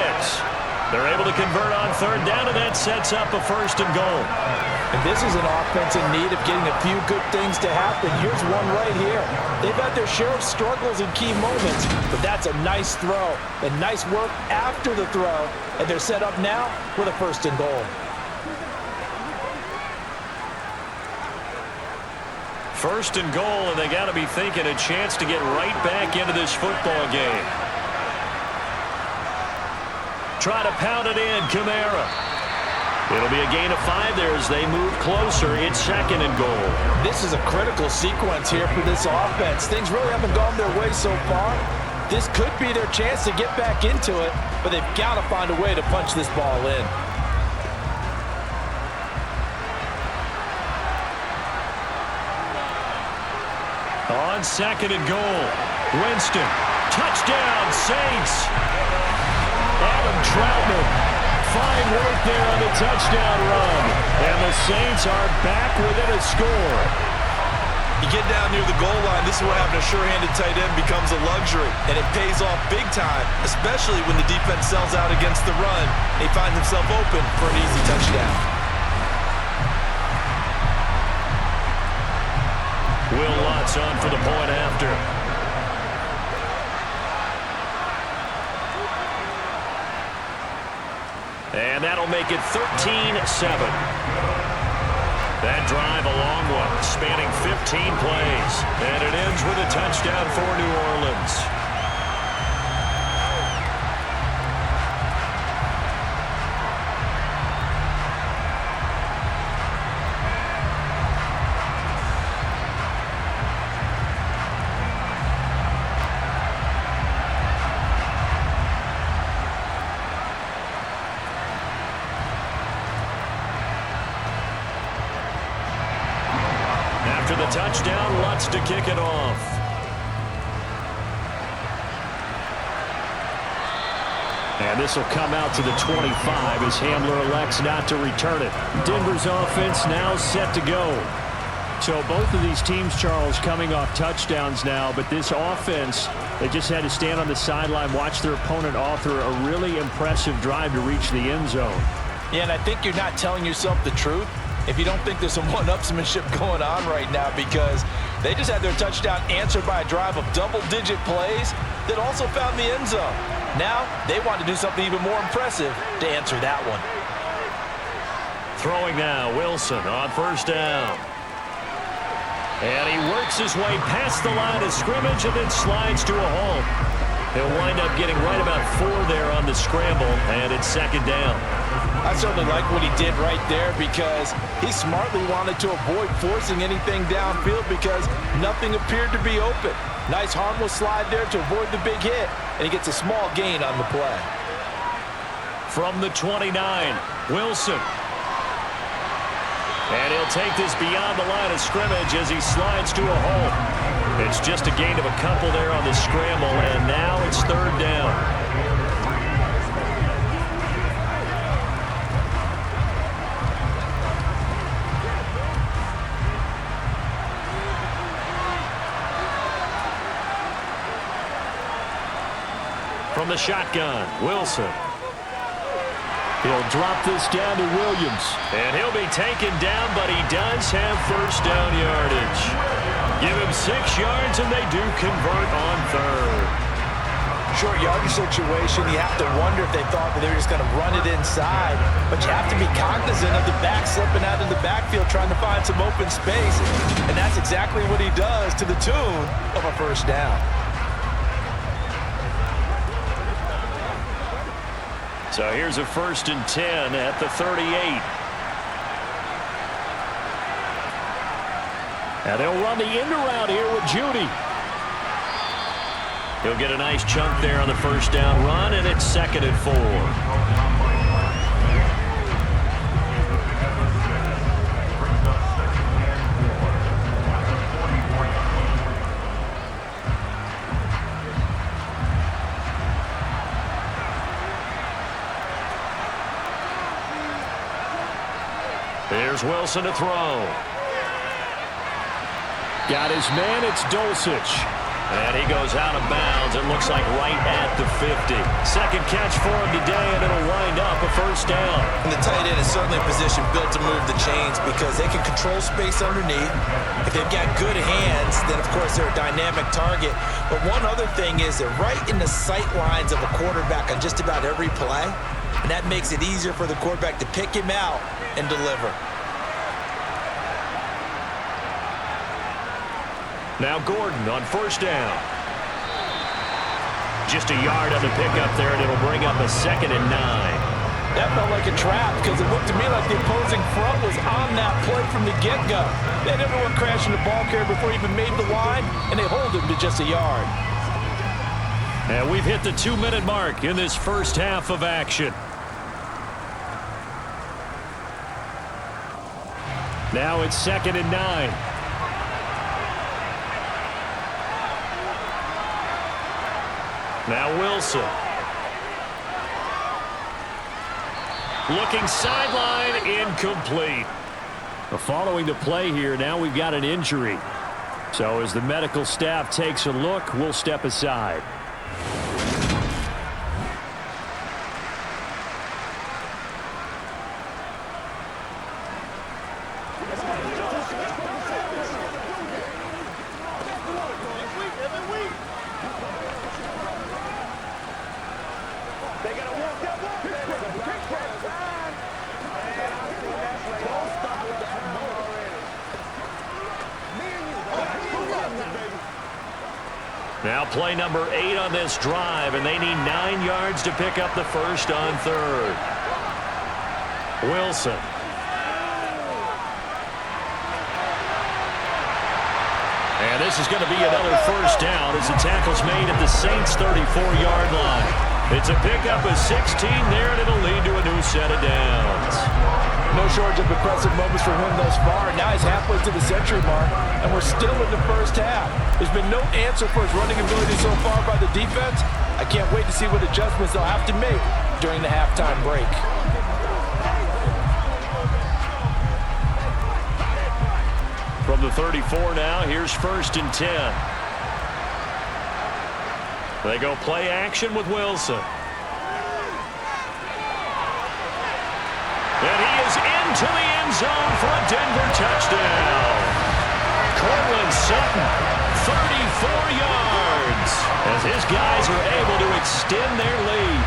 They're able to convert on third down, and that sets up a first and goal. And this is an offense in need of getting a few good things to happen. Here's one right here. They've had their share of struggles in key moments, but that's a nice throw and nice work after the throw. And they're set up now with a first and goal. First and goal, and they got to be thinking a chance to get right back into this football game. Try to pound it in, Kamara. It'll be a gain of 5 there as they move closer. It's second and goal. This is a critical sequence here for this offense. Things really haven't gone their way so far. This could be their chance to get back into it, but they've got to find a way to punch this ball in. On second and goal, Winston. Touchdown, Saints. Adam Troutman. Fine work there on the touchdown run. And the Saints are back within a score. You get down near the goal line, this is what having a sure-handed tight end becomes a luxury. And it pays off big time, especially when the defense sells out against the run. He finds himself open for an easy touchdown. Will Lutz on for the point after. And that'll make it 13-7. That drive a long one, spanning 15 plays. And it ends with a touchdown for New Orleans. After the touchdown, Lutz to kick it off. And this will come out to the 25 as Hamler elects not to return it. Denver's offense now set to go. So both of these teams, Charles, coming off touchdowns now, but this offense, they just had to stand on the sideline, watch their opponent author a really impressive drive to reach the end zone. Yeah, and I think you're not telling yourself the truth if you don't think there's some one-upsmanship going on right now, because they just had their touchdown answered by a drive of double-digit plays that also found the end zone. Now they want to do something even more impressive to answer that one. Throwing now, Wilson on first down. And he works his way past the line of scrimmage and then slides to a halt. He'll wind up getting right about 4 there on the scramble, and it's second down. I certainly like what he did right there, because he smartly wanted to avoid forcing anything downfield because nothing appeared to be open. Nice harmless slide there to avoid the big hit, and he gets a small gain on the play. From the 29, Wilson. And he'll take this beyond the line of scrimmage as he slides to a halt. It's just a gain of a couple there on the scramble, and now it's third down. From the shotgun, Wilson. He'll drop this down to Williams. And he'll be taken down, but he does have first down yardage. Give him 6 yards, and they do convert on third. Short yardage situation, you have to wonder if they thought that they were just going to run it inside. But you have to be cognizant of the back slipping out in the backfield trying to find some open space. And that's exactly what he does, to the tune of a first down. So here's a 1st and 10 at the 38. Now they'll run the end around here with Judy. He'll get a nice chunk there on the first down run, and it's 2nd and 4. Here's Wilson to throw. Got his man, it's Dulcich. And he goes out of bounds, it looks like right at the 50. Second catch for him today, and it'll wind up a first down. And the tight end is certainly a position built to move the chains because they can control space underneath. If they've got good hands, then of course they're a dynamic target. But one other thing is they're right in the sight lines of a quarterback on just about every play. And that makes it easier for the quarterback to pick him out and deliver. Now Gordon on first down. Just a yard on the pickup there, and it'll bring up a 2nd and 9. That felt like a trap because it looked to me like the opposing front was on that play from the get-go. They had everyone crashing the ball carrier before he even made the line, and they hold him to just a yard. And we've hit the 2-minute mark in this first half of action. Now it's 2nd and 9. Now Wilson. Looking sideline, incomplete. Following the play here, now we've got an injury. So as the medical staff takes a look, we'll step aside. Now play number 8 on this drive, and they need 9 yards to pick up the first on 3rd. Wilson. And this is going to be another first down as the tackle's made at the Saints' 34-yard line. It's a pickup of 16 there, and it'll lead to a new set of downs. No shortage of impressive moments from him thus far. Now he's halfway to the century mark, and we're still in the first half. There's been no answer for his running ability so far by the defense. I can't wait to see what adjustments they'll have to make during the halftime break. From the 34 now, here's 1st and 10. They go play action with Wilson. And he is into the end zone for a Denver touchdown. Cortland Sutton, 34 yards, as his guys are able to extend their lead.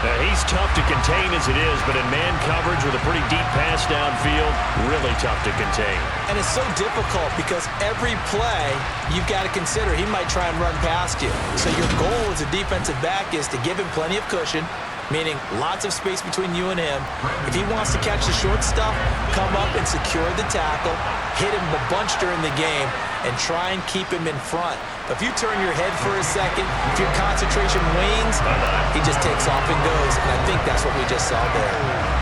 Now, he's tough to contain as it is, but in man coverage with a pretty deep pass downfield, really tough to contain. And it's so difficult because every play you've got to consider he might try and run past you. So your goal as a defensive back is to give him plenty of cushion, meaning lots of space between you and him. If he wants to catch the short stuff, come up and secure the tackle, hit him a bunch during the game, and try and keep him in front. If you turn your head for a second, if your concentration wanes, he just takes off and goes. And I think that's what we just saw there.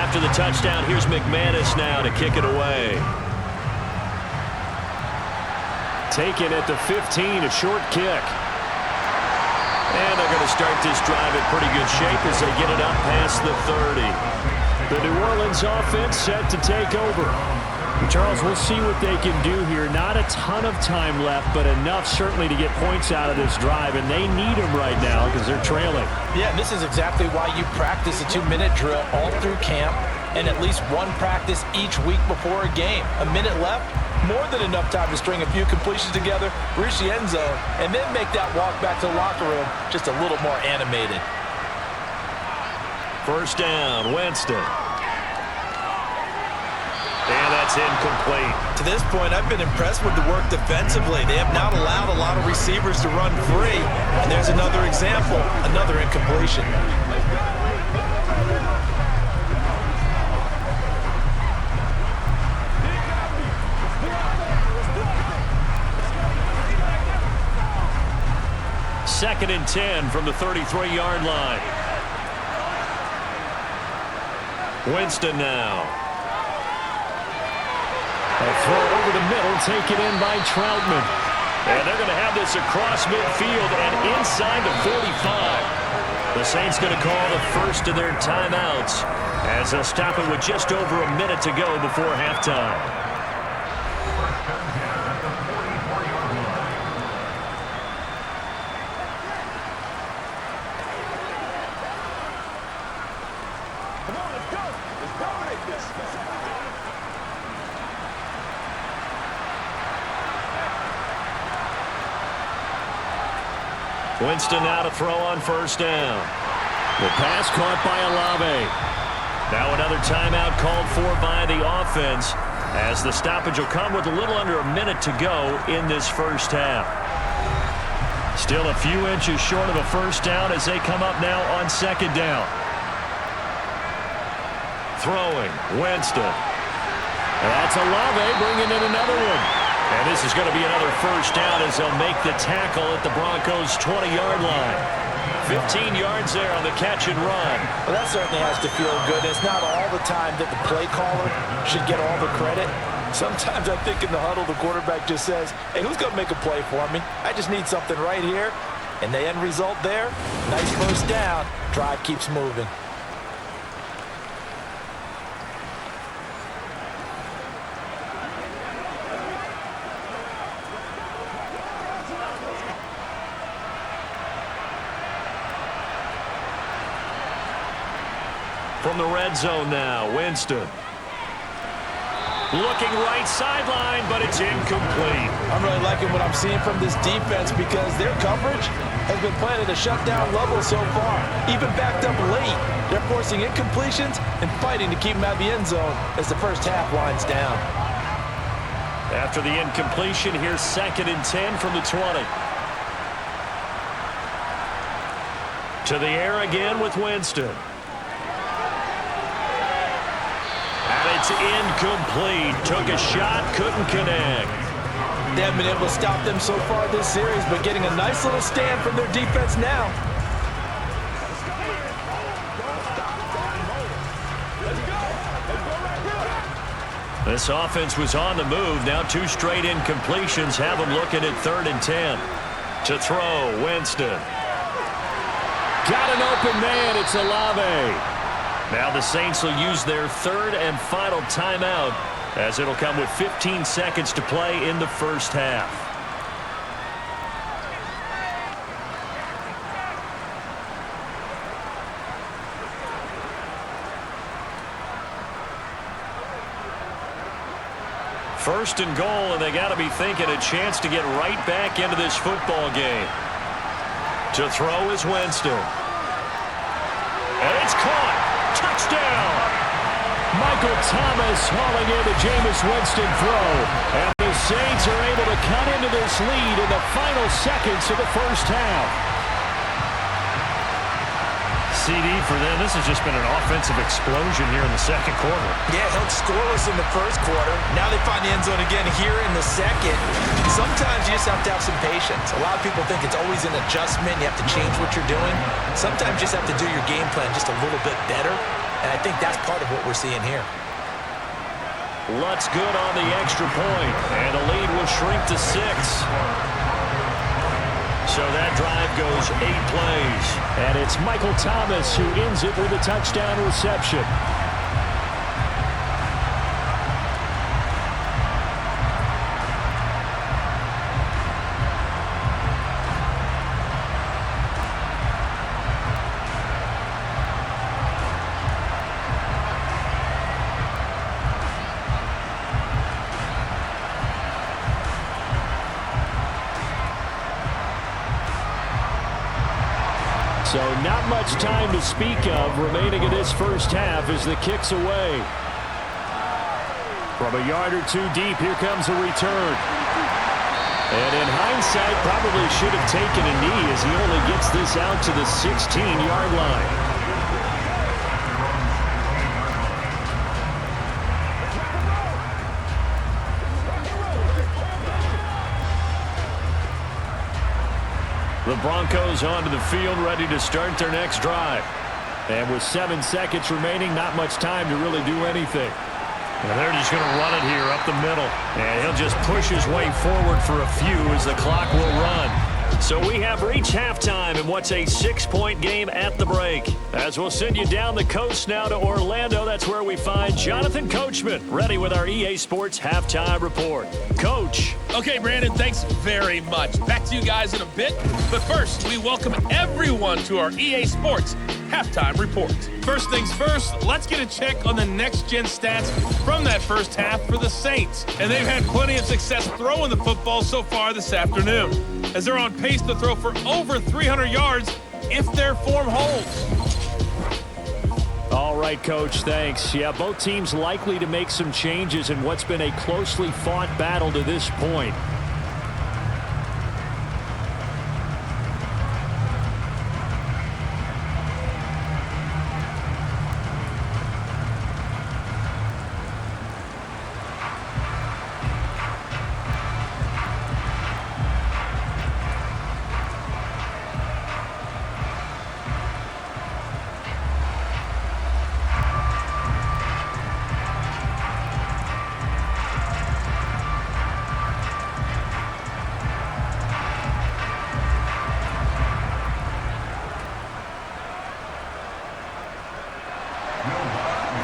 After the touchdown, here's McManus now to kick it away. Taken at the 15, a short kick. And they're going to start this drive in pretty good shape as they get it up past the 30. The New Orleans offense set to take over. Charles, we'll see what they can do here. Not a ton of time left, but enough certainly to get points out of this drive, and they need them right now because they're trailing. Yeah, this is exactly why you practice a 2-minute drill all through camp and at least one practice each week before a game. A minute left, more than enough time to string a few completions together, reach the end zone, and then make that walk back to the locker room just a little more animated. First down, Winston. And that's incomplete. To this point, I've been impressed with the work defensively. They have not allowed a lot of receivers to run free. And there's another example, another incompletion. Second and 10 from the 33-yard line. Winston now. A throw over the middle, taken in by Troutman. And they're going to have this across midfield and inside the 45. The Saints going to call the first of their timeouts as they'll stop it with just over a minute to go before halftime. Winston now to throw on first down. The pass caught by Olave. Now another timeout called for by the offense, as the stoppage will come with a little under a minute to go in this first half. Still a few inches short of a first down as they come up now on second down. Throwing, Winston. That's Olave bringing in another one. And this is going to be another first down as they'll make the tackle at the Broncos' 20-yard line. 15 yards there on the catch and run. Well, that certainly has to feel good. It's not all the time that the play caller should get all the credit. Sometimes I think in the huddle, the quarterback just says, hey, who's going to make a play for me? I just need something right here. And the end result there, nice first down. Drive keeps moving. From the red zone now, Winston. Looking right sideline, but it's incomplete. I'm really liking what I'm seeing from this defense because their coverage has been playing at a shutdown level so far. Even backed up late, they're forcing incompletions and fighting to keep them out of the end zone as the first half winds down. After the incompletion, here's 2nd and 10 from the 20. To the air again with Winston. It's incomplete. Took a shot, couldn't connect. They haven't been able to stop them so far this series, but getting a nice little stand from their defense now. This offense was on the move. Now 2 straight incompletions have them looking at 3rd and 10. To throw, Winston. Got an open man. It's Olave. Now the Saints will use their 3rd and final timeout, as it'll come with 15 seconds to play in the first half. First and goal, and they got to be thinking a chance to get right back into this football game. To throw is Winston. And it's caught. Touchdown! Michael Thomas hauling in the Jameis Winston throw. And the Saints are able to cut into this lead in the final seconds of the first half. CD for them. This has just been an offensive explosion here in the second quarter. Yeah, held scoreless in the first quarter. Now they find the end zone again here in the second. Sometimes you just have to have some patience. A lot of people think it's always an adjustment. You have to change what you're doing. Sometimes you just have to do your game plan just a little bit better. And I think that's part of what we're seeing here. Lutz good on the extra point. And the lead will shrink to 6. So that drive goes 8 plays. And it's Michael Thomas who ends it with a touchdown reception. So not much time to speak of remaining in this first half as the kick's away. From a yard or 2 deep, here comes a return. And in hindsight, probably should have taken a knee as he only gets this out to the 16-yard line. The Broncos onto the field, ready to start their next drive. And with 7 seconds remaining, not much time to really do anything. And they're just going to run it here up the middle. And he'll just push his way forward for a few as the clock will run. So we have reached halftime in what's a 6-point game at the break. As we'll send you down the coast now to Orlando, that's where we find Jonathan Coachman, ready with our EA Sports Halftime Report. Coach. Okay, Brandon, thanks very much. Back to you guys in a bit. But first, we welcome everyone to our EA Sports halftime report. First things first, let's get a check on the next-gen stats from that first half for the Saints. And they've had plenty of success throwing the football so far this afternoon, as they're on pace to throw for over 300 yards if their form holds. All right, Coach, thanks. Yeah, both teams likely to make some changes in what's been a closely fought battle to this point.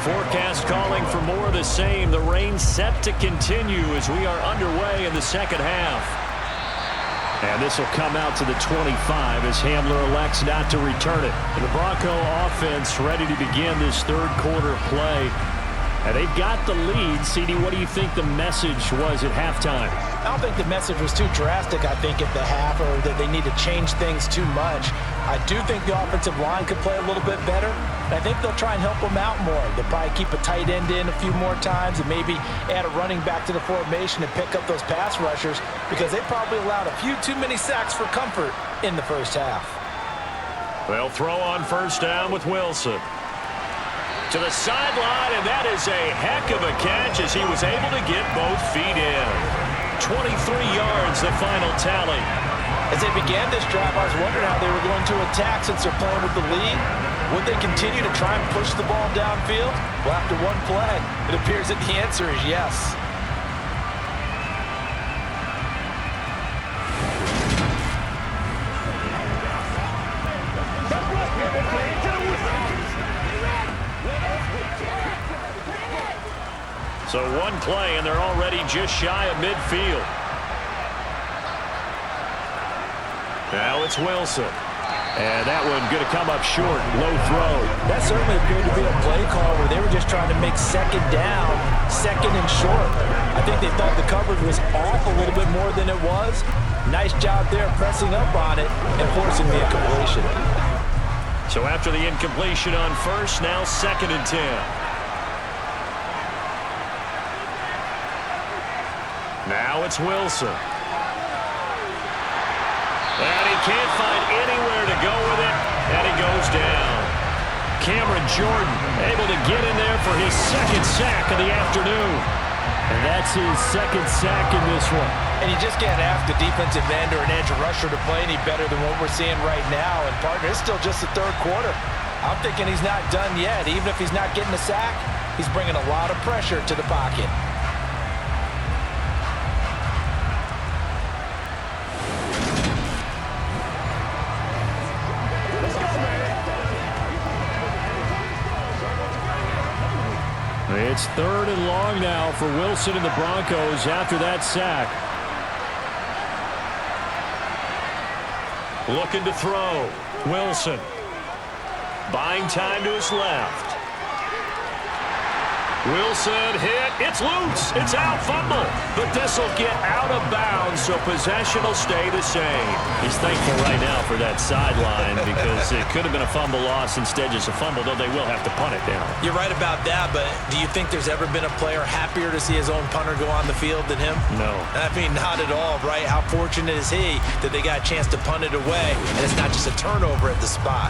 Forecast calling for more of the same. The rain set to continue as we are underway in the second half. And this will come out to the 25 as Hamler elects not to return it. The Bronco offense ready to begin this third quarter play. And they've got the lead. CD, what do you think the message was at halftime? I don't think the message was too drastic, I think, at the half, or that they need to change things too much. I do think the offensive line could play a little bit better. And I think they'll try and help them out more. They'll probably keep a tight end in a few more times and maybe add a running back to the formation and pick up those pass rushers, because they probably allowed a few too many sacks for comfort in the first half. They'll throw on first down with Wilson. To the sideline, and that is a heck of a catch as he was able to get both feet in. 23 yards, the final tally. As they began this drive, I was wondering how they were going to attack since they're playing with the lead. Would they continue to try and push the ball downfield? Well, after one play, it appears that the answer is yes. So one play, and they're already just shy of midfield. Now it's Wilson. And that one going to come up short. Low throw. That certainly appeared to be a play call where they were just trying to make second down, second and short. I think they thought the coverage was off a little bit more than it was. Nice job there pressing up on it and forcing the incompletion. So after the incompletion on first, now 2nd and 10. Now it's Wilson. And he can't find anywhere to go with it, and he goes down. Cameron Jordan able to get in there for his second sack of the afternoon. And that's his second sack in this one. And you just can't ask a defensive end or an edge rusher to play any better than what we're seeing right now. And, partner, it's still just the third quarter. I'm thinking he's not done yet. Even if he's not getting a sack, he's bringing a lot of pressure to the pocket. It's 3rd and long now for Wilson and the Broncos after that sack. Looking to throw. Wilson. Buying time to his left. Wilson hit. It's loose. It's out. Fumble. But this will get out of bounds, so possession will stay the same. He's thankful right now for that sideline because it could have been a fumble loss, instead just a fumble, though they will have to punt it down. You're right about that, but do you think there's ever been a player happier to see his own punter go on the field than him? No. I mean, not at all, right? How fortunate is he that they got a chance to punt it away, and it's not just a turnover at the spot.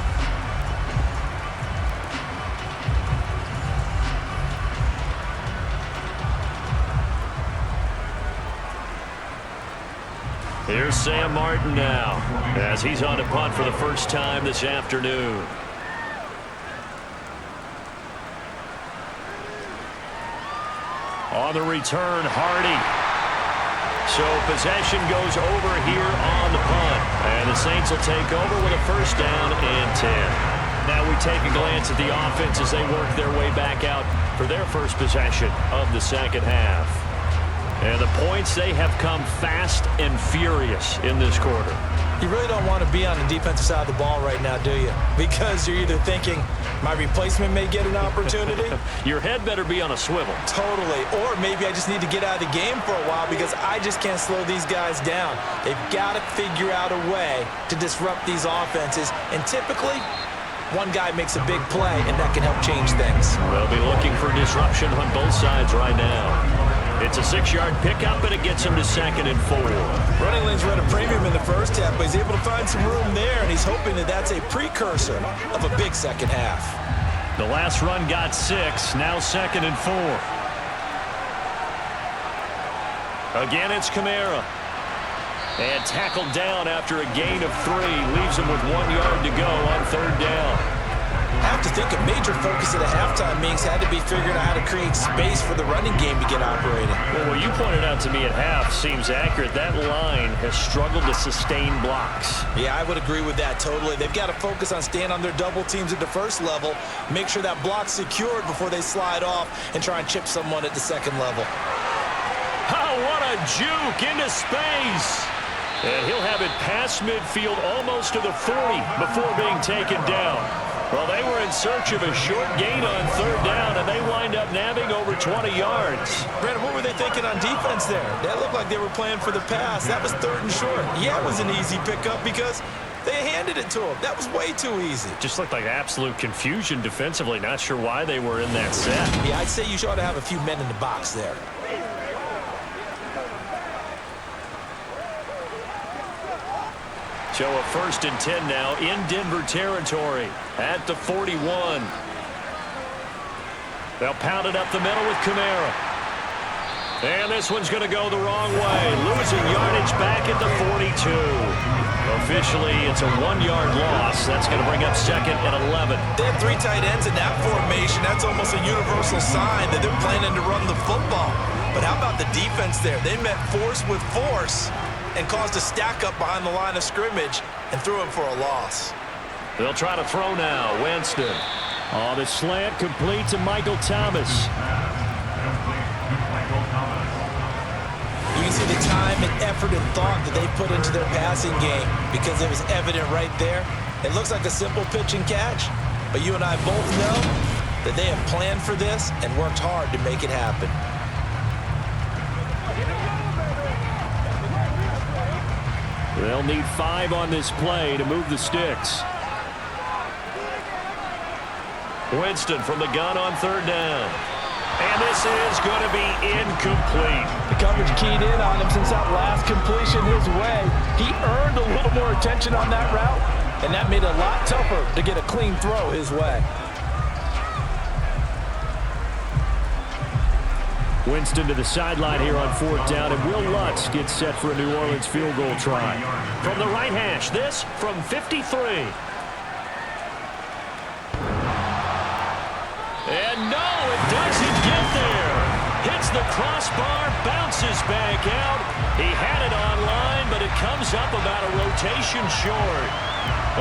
Here's Sam Martin now, as he's on to punt for the first time this afternoon. On the return, Hardy. So possession goes over here on the punt. And the Saints will take over with a first down and 10. Now we take a glance at the offense as they work their way back out for their first possession of the second half. And the points, they have come fast and furious in this quarter. You really don't want to be on the defensive side of the ball right now, do you? Because you're either thinking, my replacement may get an opportunity. Your head better be on a swivel. Totally. Or maybe I just need to get out of the game for a while because I just can't slow these guys down. They've got to figure out a way to disrupt these offenses. And typically, one guy makes a big play, and that can help change things. They'll be looking for disruption on both sides right now. It's a 6-yard pickup, and it gets him to 2nd and 4. Running lanes run a premium in the first half, but he's able to find some room there, and he's hoping that that's a precursor of a big second half. The last run got 6, now 2nd and 4. Again, it's Kamara. And tackled down after a gain of 3. Leaves him with 1 yard to go on 3rd down. I have to think a major focus at the halftime meetings had to be figuring out how to create space for the running game to get operating. Well, what you pointed out to me at half seems accurate. That line has struggled to sustain blocks. Yeah, I would agree with that totally. They've got to focus on staying on their double teams at the first level, make sure that block's secured before they slide off and try and chip someone at the second level. Oh, what a juke into space. And he'll have it past midfield almost to the 40 before being taken down. Well, they were in search of a short gain on 3rd down, and they wind up nabbing over 20 yards. Brandon, what were they thinking on defense there? That looked like they were playing for the pass. That was 3rd and short. Yeah, it was an easy pickup because they handed it to him. That was way too easy. Just looked like absolute confusion defensively. Not sure why they were in that set. Yeah, I'd say you ought to have a few men in the box there. So a 1st and 10 now in Denver territory at the 41. They'll pound it up the middle with Kamara. And this one's going to go the wrong way. Losing yardage back at the 42. Officially, it's a 1-yard loss. That's going to bring up 2nd and 11. They have 3 tight ends in that formation. That's almost a universal sign that they're planning to run the football. But how about the defense there? They met force with force and caused a stack up behind the line of scrimmage and threw him for a loss. They'll try to throw now. Winston. Oh, the slant complete to Michael Thomas. You can see the time and effort and thought that they put into their passing game because it was evident right there. It looks like a simple pitch and catch, but you and I both know that they have planned for this and worked hard to make it happen. They'll need 5 on this play to move the sticks. Winston from the gun on 3rd down. And this is going to be incomplete. The coverage keyed in on him since that last completion his way. He earned a little more attention on that route, and that made it a lot tougher to get a clean throw his way. Winston to the sideline here on 4th down, and Will Lutz gets set for a New Orleans field goal try. From the right hash, this from 53. And no, it doesn't get there. Hits the crossbar, bounces back out. He had it online, but it comes up about a rotation short.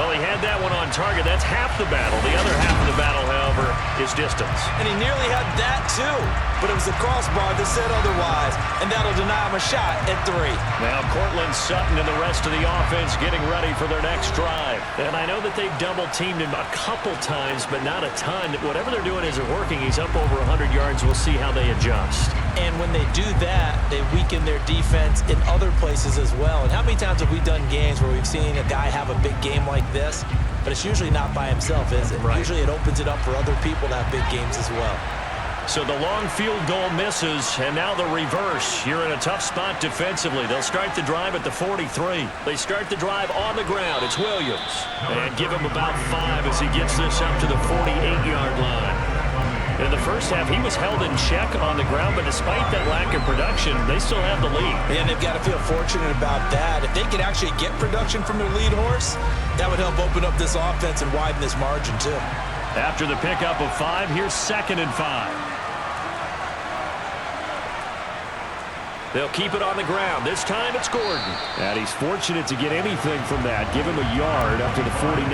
Well, he had that one on target. That's half the battle. The other half of the battle, however, is distance. And he nearly had that too, but it was the crossbar that said otherwise, and that'll deny him a shot at 3. Now Cortland Sutton and the rest of the offense getting ready for their next drive. And I know that they've double-teamed him a couple times, but not a ton. Whatever they're doing isn't working. He's up over 100 yards. We'll see how they adjust. And when they do that, they weaken their defense in other places as well. And how many times have we done games where we've seen a guy have a big game like this, but it's usually not by himself, is it? Right. Usually it opens it up for other people to have big games as well. So the long field goal misses, and now the reverse. You're in a tough spot defensively. They'll start the drive at the 43. They start the drive on the ground. It's Williams. And give him about 5 as he gets this up to the 48-yard line. In the first half, he was held in check on the ground, but despite that lack of production, they still have the lead. And they've got to feel fortunate about that. If they could actually get production from their lead horse, that would help open up this offense and widen this margin too. After the pickup of 5, here's 2nd and 5. They'll keep it on the ground. This time it's Gordon. And he's fortunate to get anything from that. Give him a yard up to the 49.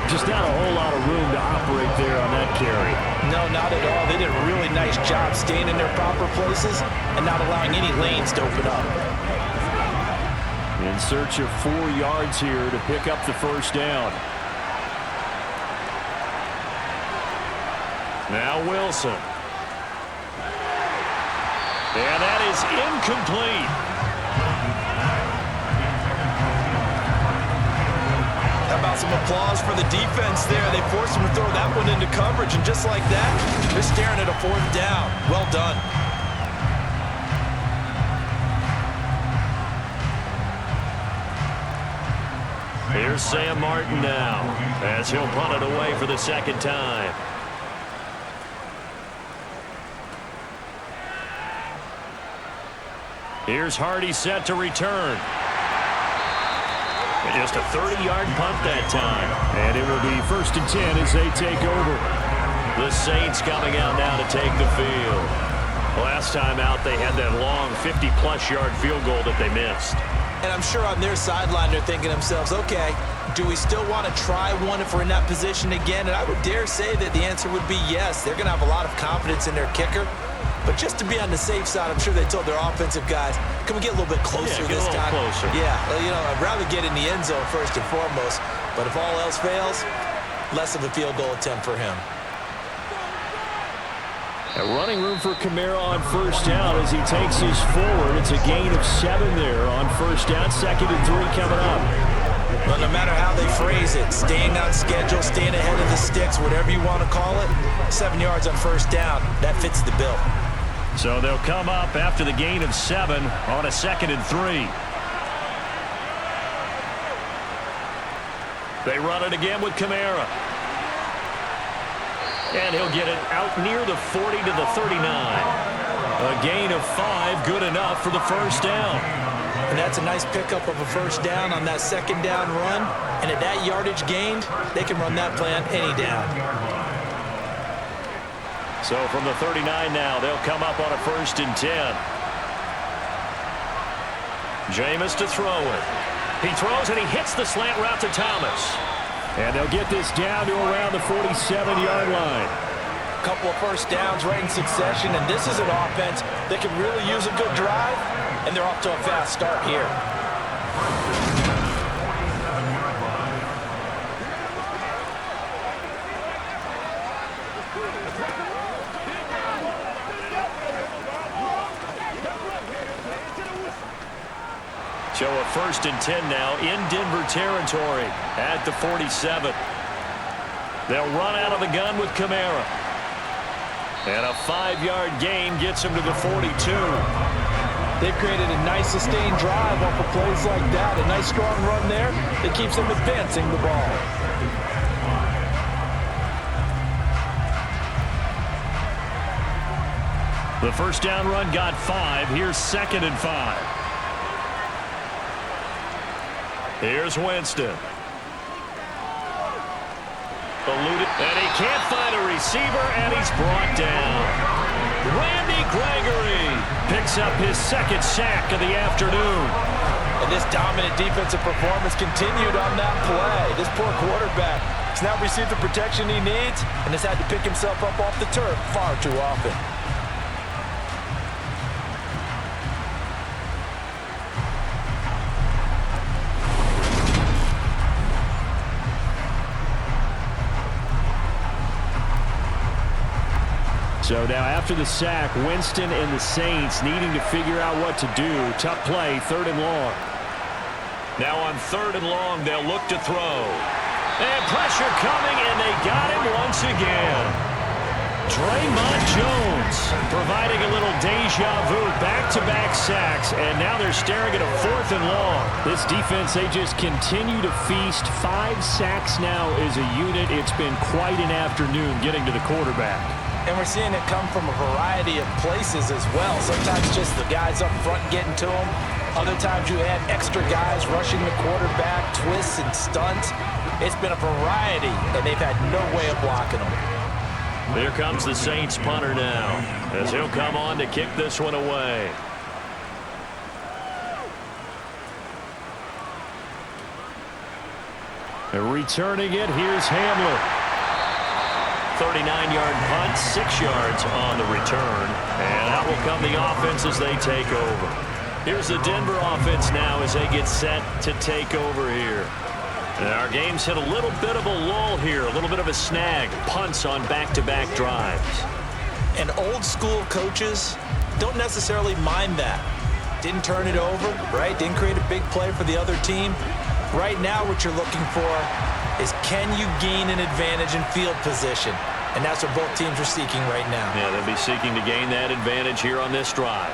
Just not a whole lot of room to operate there on that carry. No, not at all. They did a really nice job staying in their proper places and not allowing any lanes to open up. In search of 4 yards here to pick up the first down. Now Wilson. And that is incomplete. How about some applause for the defense there? They forced him to throw that one into coverage, and just like that, they're staring at a 4th down. Well done. Here's Sam Martin now, as he'll punt it away for the second time. Here's Hardy set to return. Just a 30-yard punt that time. And it will be 1st and 10 as they take over. The Saints coming out now to take the field. Last time out, they had that long 50-plus yard field goal that they missed. And I'm sure on their sideline they're thinking to themselves, okay, do we still want to try one if we're in that position again? And I would dare say that the answer would be yes. They're going to have a lot of confidence in their kicker. But just to be on the safe side, I'm sure they told their offensive guys, can we get a little bit closer this time? Closer. Yeah, well, you know, I'd rather get in the end zone first and foremost. But if all else fails, less of a field goal attempt for him. A running room for Kamara on 1st down as he takes his forward. It's a gain of 7 there on 1st down. 2nd and 3 coming up. But no matter how they phrase it, staying on schedule, staying ahead of the sticks, whatever you want to call it, 7 yards on 1st down, that fits the bill. So they'll come up after the gain of 7 on a 2nd and 3. They run it again with Kamara. And he'll get it out near the 40 to the 39. A gain of 5, good enough for the 1st down. And that's a nice pickup of a 1st down on that 2nd down run. And at that yardage gained, they can run that play on any down. So from the 39 now, they'll come up on a 1st and 10. Jameis to throw it. He throws and he hits the slant route to Thomas. And they'll get this down to around the 47-yard line. A couple of 1st downs right in succession, and this is an offense that can really use a good drive, and they're off to a fast start here. So a 1st and 10 now in Denver territory at the 47. They'll run out of the gun with Kamara. And a 5-yard gain gets him to the 42. They've created a nice sustained drive off of plays like that. A nice strong run there that keeps them advancing the ball. The 1st down run got 5. Here's 2nd and 5. Here's Winston. Eluded, and he can't find a receiver, and he's brought down. Randy Gregory picks up his 2nd sack of the afternoon. And this dominant defensive performance continued on that play. This poor quarterback has not received the protection he needs and has had to pick himself up off the turf far too often. So now after the sack, Winston and the Saints needing to figure out what to do. Tough play, 3rd and long. Now on 3rd and long, they'll look to throw. And pressure coming, and they got him once again. Draymond Jones providing a little deja vu, back-to-back sacks, and now they're staring at a 4th and long. This defense, they just continue to feast. 5 sacks now as a unit. It's been quite an afternoon getting to the quarterback. And we're seeing it come from a variety of places as well. Sometimes just the guys up front getting to him. Other times you have extra guys rushing the quarterback, twists and stunts. It's been a variety, and they've had no way of blocking them. Here comes the Saints punter now, as he'll come on to kick this one away. And returning it, here's Hamler. 39-yard punt, 6 yards on the return. And out will come the offense as they take over. Here's the Denver offense now as they get set to take over here. And our game's hit a little bit of a lull here, a little bit of a snag. Punts on back-to-back drives. And old school coaches don't necessarily mind that. Didn't turn it over, right? Didn't create a big play for the other team. Right now what you're looking for is, can you gain an advantage in field position? And that's what both teams are seeking right now. Yeah, they'll be seeking to gain that advantage here on this drive.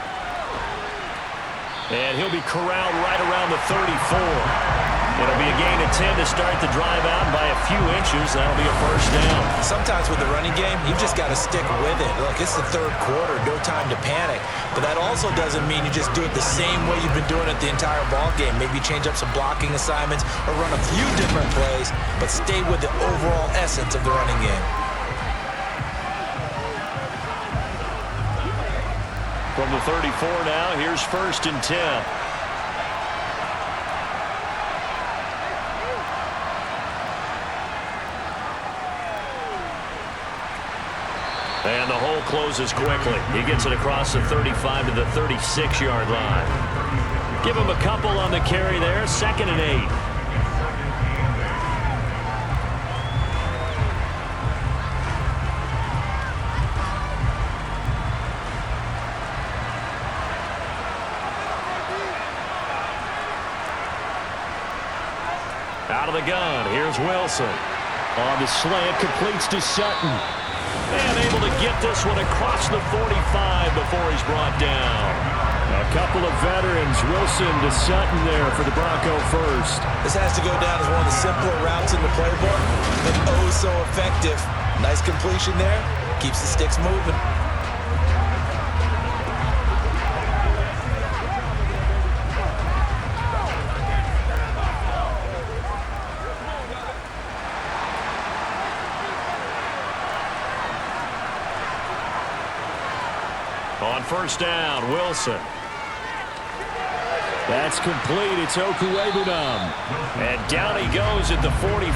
And he'll be corralled right around the 34. It'll be a gain of 10 to start the drive out by a few inches. That'll be a first down. Sometimes with the running game, you've just got to stick with it. Look, it's the third quarter, no time to panic. But that also doesn't mean you just do it the same way you've been doing it the entire ball game. Maybe change up some blocking assignments or run a few different plays, but stay with the overall essence of the running game. From the 34 now, here's 1st and 10. And the hole closes quickly. He gets it across the 35 to the 36-yard line. Give him a couple on the carry there. 2nd and 8. Out of the gun, here's Wilson. On the slant, completes to Sutton. And able to get this one across the 45 before he's brought down. A couple of veterans, Wilson to Sutton there for the Bronco first. This has to go down as one of the simpler routes in the playbook, but oh so effective. Nice completion there. Keeps the sticks moving. On 1st down, Wilson. That's complete. It's Okuwebunam. And down he goes at the 45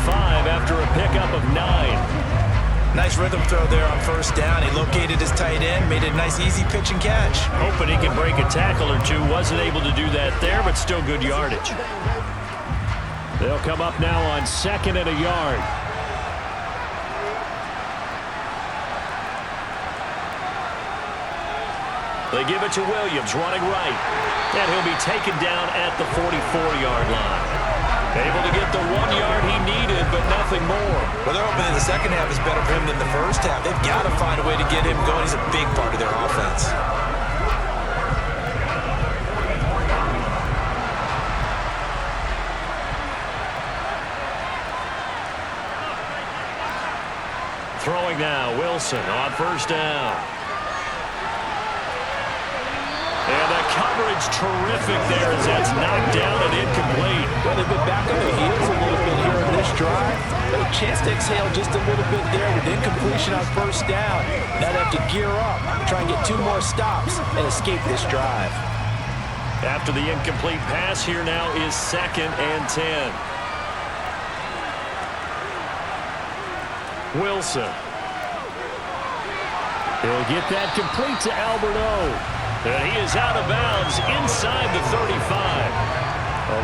after a pickup of 9. Nice rhythm throw there on 1st down. He located his tight end, made it a nice easy pitch and catch. Hoping he can break a tackle or two. Wasn't able to do that there, but still good yardage. They'll come up now on 2nd and a yard. They give it to Williams, running right. And he'll be taken down at the 44-yard line. Able to get the 1 yard he needed, but nothing more. Well, they're hoping that the second half is better for him than the first half. They've got to find a way to get him going. He's a big part of their offense. Throwing now, Wilson on 1st down. And the coverage terrific there as that's knocked down and incomplete. Well, they've been back on their heels a little bit here in this drive. But a chance to exhale just a little bit there with incompletion on 1st down. Now they have to gear up, try and get 2 more stops, and escape this drive. After the incomplete pass, here now is 2nd and 10. Wilson. He'll get that complete to Alberto. And he is out of bounds inside the 35.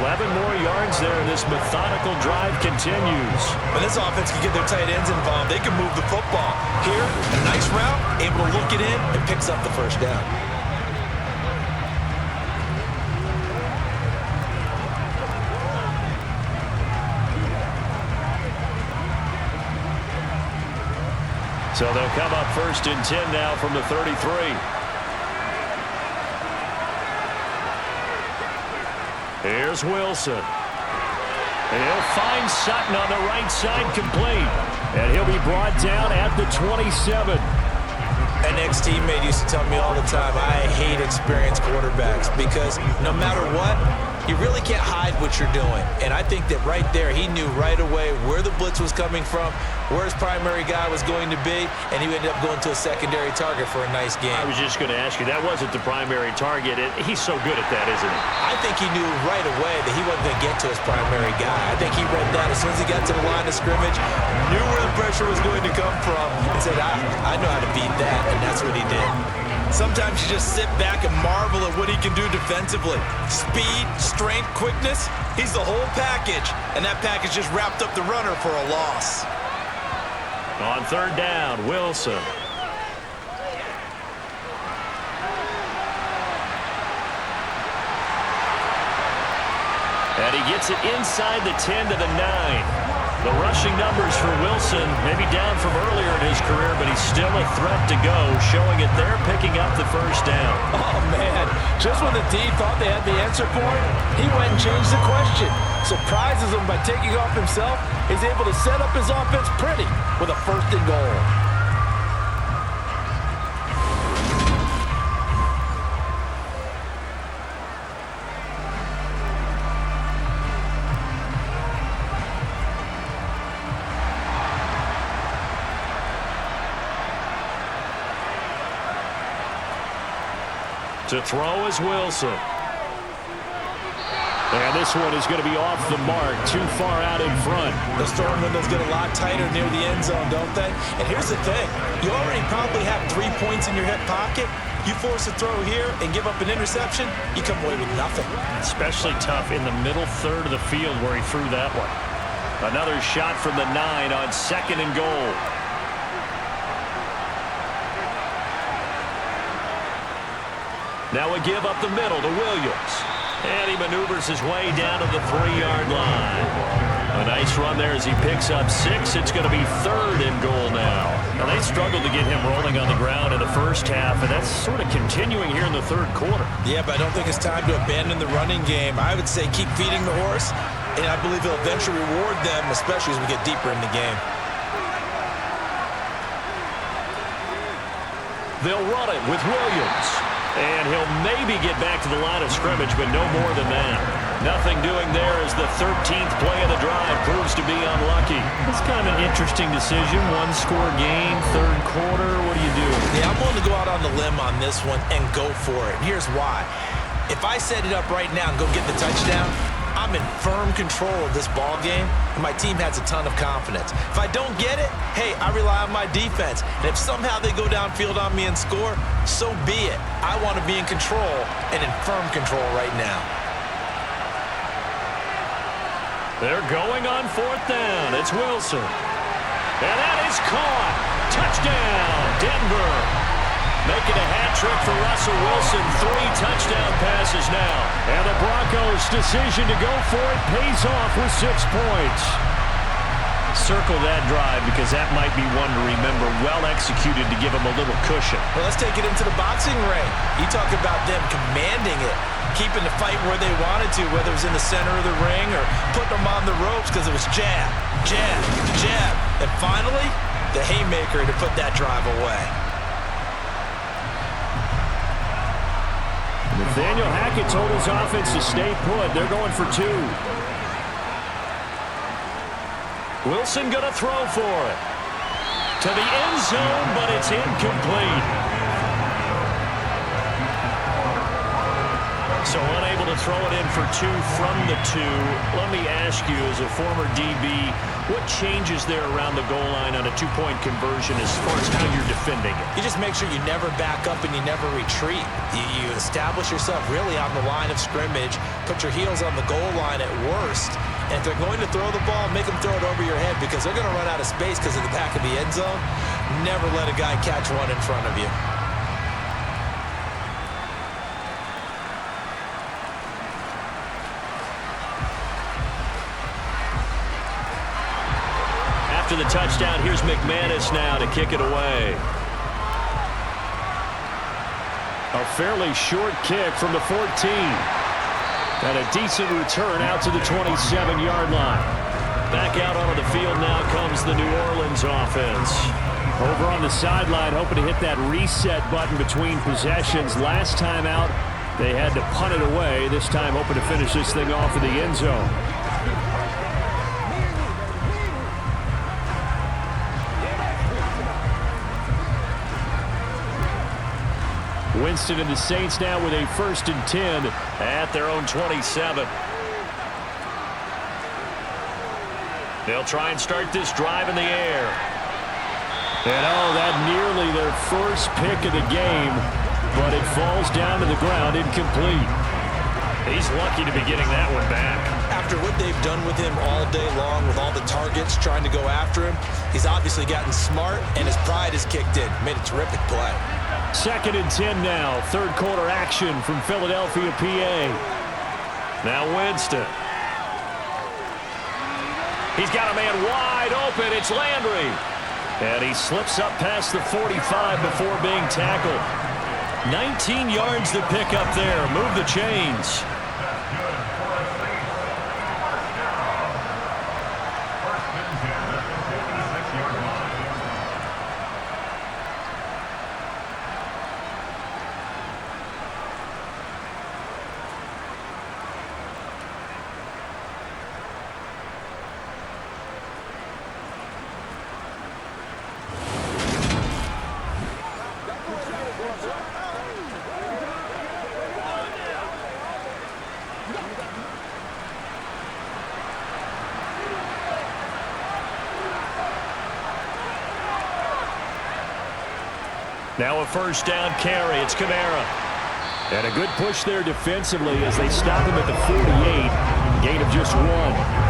11 more yards there. This methodical drive continues. When this offense can get their tight ends involved, they can move the football. Here, a nice route, able to look it in, and picks up the 1st down. So they'll come up 1st and 10 now from the 33. Here's Wilson. And he'll find Sutton on the right side, complete. And he'll be brought down at the 27. An ex-teammate used to tell me all the time, I hate experienced quarterbacks because no matter what, you really can't hide what you're doing. And I think that right there, he knew right away where the blitz was coming from, where his primary guy was going to be, and he ended up going to a secondary target for a nice game. I was just going to ask you, that wasn't the primary target. He's so good at that, isn't he? I think he knew right away that he wasn't going to get to his primary guy. I think he read that as soon as he got to the line of scrimmage, knew where the pressure was going to come from, and said, I know how to beat that, and that's what he did. Sometimes you just sit back and marvel at what he can do defensively. Speed, strength, quickness, he's the whole package. And that package just wrapped up the runner for a loss. On third down, Wilson. And he gets it inside the 10 to the 9. The rushing numbers for Wilson maybe down from earlier in his career, but he's still a threat to go, showing it they're picking up the first down. Oh, man. Just when the D thought they had the answer for him, he went and changed the question. Surprises him by taking off himself. He's able to set up his offense pretty with a 1st and goal. To throw is Wilson. And this one is going to be off the mark, too far out in front. The storm windows get a lot tighter near the end zone, don't they? And here's the thing. You already probably have 3 points in your hip pocket. You force a throw here and give up an interception, you come away with nothing. Especially tough in the middle third of the field where he threw that one. Another shot from the 9 on 2nd and goal. Now a give up the middle to Williams. And he maneuvers his way down to the 3-yard line. A nice run there as he picks up 6. It's going to be 3rd and goal now. Now they struggled to get him rolling on the ground in the first half, and that's sort of continuing here in the 3rd quarter. Yeah, but I don't think it's time to abandon the running game. I would say keep feeding the horse, and I believe he'll eventually reward them, especially as we get deeper in the game. They'll run it with Williams. And he'll maybe get back to the line of scrimmage, but no more than that. Nothing doing there as the 13th play of the drive proves to be unlucky. It's kind of an interesting decision. 1-score game, 3rd quarter. What do you do? Yeah, I'm willing to go out on the limb on this one and go for it. And here's why. If I set it up right now and go get the touchdown, I'm in firm control of this ball game, and my team has a ton of confidence. If I don't get it, hey, I rely on my defense. And if somehow they go downfield on me and score, so be it. I want to be in control and in firm control right now. They're going on 4th down. It's Wilson. And that is caught. Touchdown, Denver. Making a hat trick for Russell Wilson. 3 touchdown passes now. And the Broncos' decision to go for it pays off with 6 points. Circle that drive because that might be one to remember. Well executed to give them a little cushion. Well, let's take it into the boxing ring. You talk about them commanding it, keeping the fight where they wanted to, whether it was in the center of the ring or putting them on the ropes because it was jab, jab, jab. And finally, the haymaker to put that drive away. Nathaniel Hackett told his offense to stay put. They're going for 2. Wilson going to throw for it. To the end zone, but it's incomplete. So unable to throw it in for 2 from the 2. Let me ask you, as a former DB, what changes there around the goal line on a 2-point conversion as far as how you're defending it? You just make sure you never back up and you never retreat. You establish yourself really on the line of scrimmage, put your heels on the goal line at worst, and if they're going to throw the ball, make them throw it over your head because they're going to run out of space because of the back of the end zone. Never let a guy catch one in front of you. After the touchdown, here's McManus now to kick it away. A fairly short kick from the 14. And a decent return out to the 27-yard line. Back out onto the field now comes the New Orleans offense. Over on the sideline, hoping to hit that reset button between possessions. Last time out, they had to punt it away. This time, hoping to finish this thing off in the end zone. Winston and the Saints now with a 1st and 10 at their own 27. They'll try and start this drive in the air. And oh, that nearly their first pick of the game. but it falls down to the ground incomplete. He's lucky to be getting that one back. After what they've done with him all day long, with all the targets trying to go after him, he's obviously gotten smart, and his pride has kicked in. Made a terrific play. 2nd and 10 now. Third quarter action from Philadelphia, PA. Now Winston. He's got a man wide open. It's Landry. And he slips up past the 45 before being tackled. 19 yards to pick up there. Move the chains. Now a first down carry. It's Kamara. And a good push there defensively as they stop him at the 48. Gain of just 1.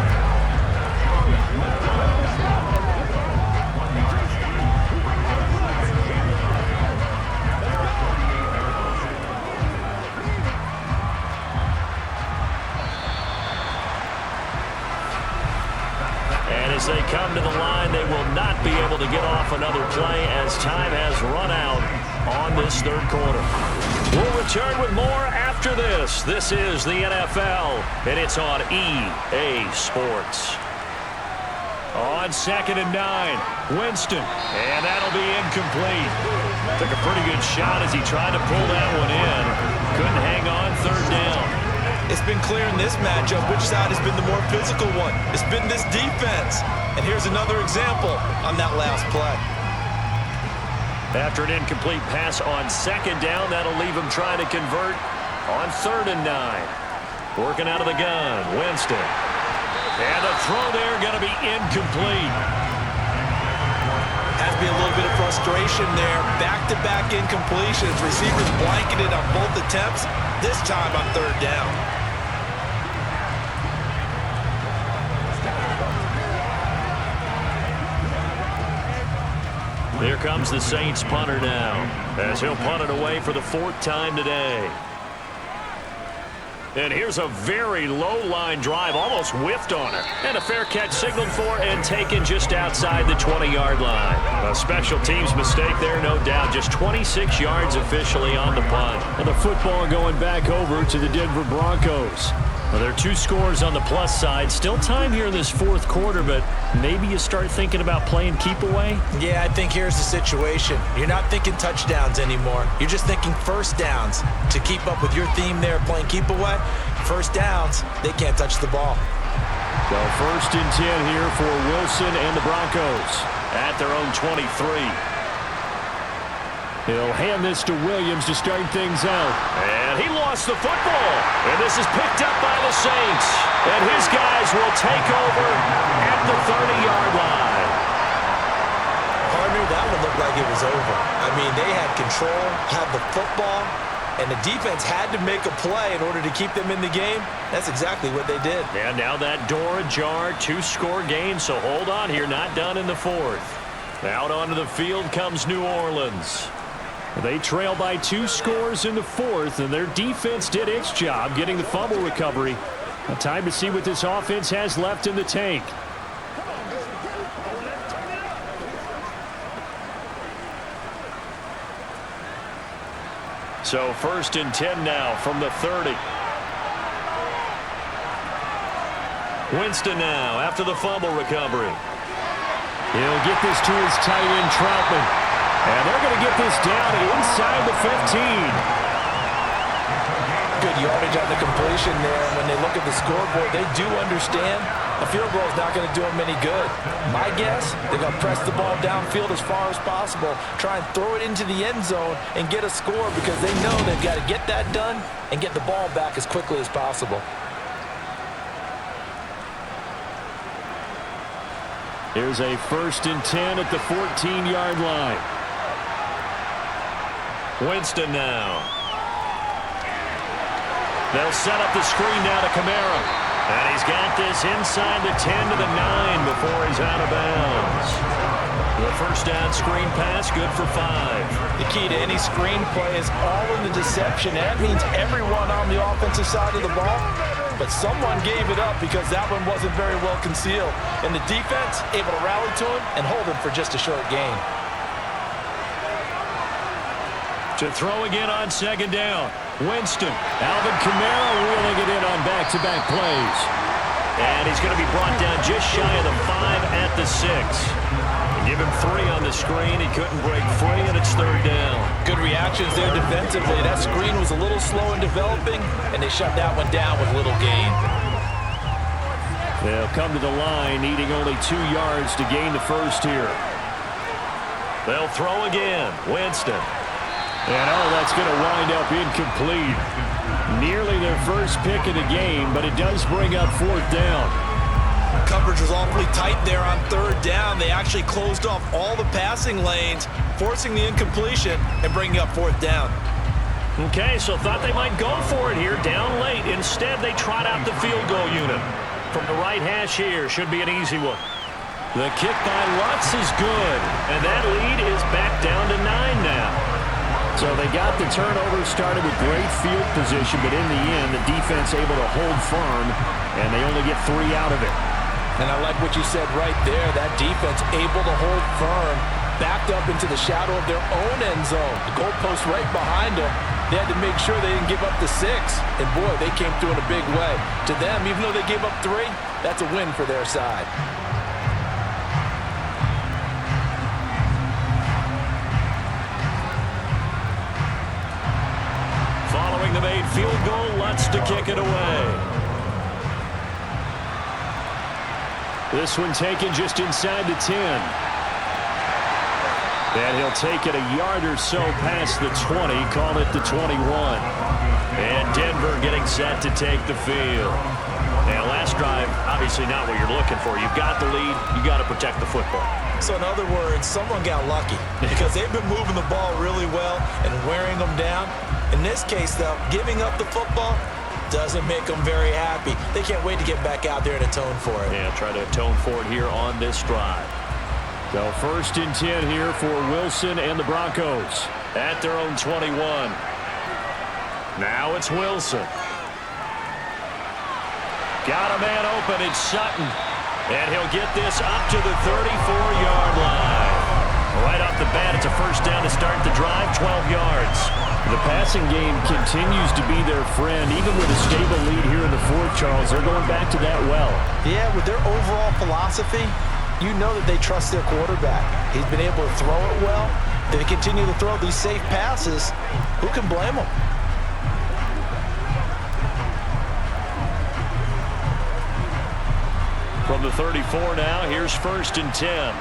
As they come to the line, they will not be able to get off another play as time has run out on this third quarter. We'll return with more after this. This is the NFL, and it's on EA Sports. On 2nd and 9, Winston, and that'll be incomplete. Took a pretty good shot as he tried to pull that one in. Couldn't hang on 3rd down. It's been clear in this matchup which side has been the more physical one. It's been this defense. And here's another example on that last play. After an incomplete pass on 2nd down, that'll leave him trying to convert on 3rd and 9. Working out of the gun, Winston. And the throw there going to be incomplete. Has to be a little bit of frustration there. Back-to-back incompletions. Receivers blanketed on both attempts, this time on 3rd down. Here comes the Saints punter now, as he'll punt it away for the 4th time today. And here's a very low-line drive, almost whiffed on it. And a fair catch signaled for and taken just outside the 20-yard line. A special teams mistake there, no doubt. Just 26 yards officially on the punt. And the football going back over to the Denver Broncos. Well, there are 2 scores on the plus side. Still time here in this 4th quarter, but maybe you start thinking about playing keep away? Yeah, I think here's the situation. You're not thinking touchdowns anymore. You're just thinking first downs. To keep up with your theme there, playing keep away, first downs, they can't touch the ball. So 1st and 10 here for Wilson and the Broncos at their own 23. He'll hand this to Williams to start things out. And he lost the football. And this is picked up by the Saints. And his guys will take over at the 30-yard line. Partner, that one looked like it was over. I mean, they had control, had the football, and the defense had to make a play in order to keep them in the game. That's exactly what they did. And now that door ajar, 2-score game, so hold on here, not done in the 4th. Out onto the field comes New Orleans. They trail by 2 scores in the 4th, and their defense did its job getting the fumble recovery. Now, time to see what this offense has left in the tank. So 1st and 10 now from the 30. Winston now after the fumble recovery. He'll get this to his tight end, Troutman. And they're going to get this down inside the 15. Good yardage on the completion there. When they look at the scoreboard, they do understand a field goal is not going to do them any good. My guess, they're going to press the ball downfield as far as possible, try and throw it into the end zone and get a score because they know they've got to get that done and get the ball back as quickly as possible. Here's a 1st and 10 at the 14-yard line. Winston now. They'll set up the screen now to Kamara. And he's got this inside the 10 to the 9 before he's out of bounds. The first down screen pass, good for 5. The key to any screen play is all in the deception. That means everyone on the offensive side of the ball, but someone gave it up because that one wasn't very well concealed. And the defense able to rally to him and hold him for just a short gain. To throw again on second down. Winston. Alvin Kamara wheeling it in on back-to-back plays. And he's going to be brought down just shy of the 5 at the 6. Give him 3 on the screen. He couldn't break free, and it's third down. Good reactions there defensively. That screen was a little slow in developing, and they shut that one down with little gain. They'll come to the line, needing only 2 yards to gain the first here. They'll throw again. Winston. And that's going to wind up incomplete. Nearly their first pick of the game, but it does bring up fourth down. Coverage was awfully tight there on third down. They actually closed off all the passing lanes, forcing the incompletion and bringing up fourth down. Okay, so thought they might go for it here, down late. Instead, they trot out the field goal unit. From the right hash here, should be an easy one. The kick by Lutz is good, and that lead is back down to 9 now. So they got the turnover started with great field position, but in the end, the defense able to hold firm, and they only get 3 out of it. And I like what you said right there. That defense able to hold firm, backed up into the shadow of their own end zone. The goalpost right behind them. They had to make sure they didn't give up the 6. And boy, they came through in a big way. To them, even though they gave up 3, that's a win for their side. Following the made field goal, Lutz to kick it away. This one taken just inside the 10. And he'll take it a yard or so past the 20, call it the 21. And Denver getting set to take the field. And last drive, obviously not what you're looking for. You've got the lead. You got to protect the football. So in other words, someone got lucky because they've been moving the ball really well and wearing them down. In this case, though, giving up the football doesn't make them very happy. They can't wait to get back out there and atone for it. Yeah, try to atone for it here on this drive. So first and 10 here for Wilson and the Broncos at their own 21. Now it's Wilson. Got a man open. It's Sutton. And he'll get this up to the 34-yard line. Right off the bat, it's a first down to start the drive, 12 yards. The passing game continues to be their friend. Even with a stable lead here in the fourth, Charles, they're going back to that well. Yeah, with their overall philosophy, you know that they trust their quarterback. He's been able to throw it well. They continue to throw these safe passes. Who can blame them? From the 34 now, here's first and 10.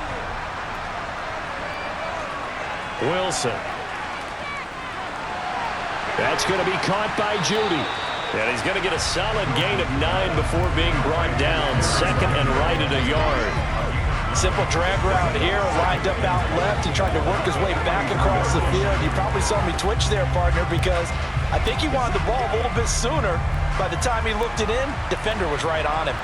Wilson. That's going to be caught by Judy. And he's going to get a solid gain of 9 before being brought down. Second and right at a yard. Simple drag route here, lined up out left. He tried to work his way back across the field. You probably saw me twitch there, partner, because I think he wanted the ball a little bit sooner. By the time he looked it in, defender was right on him.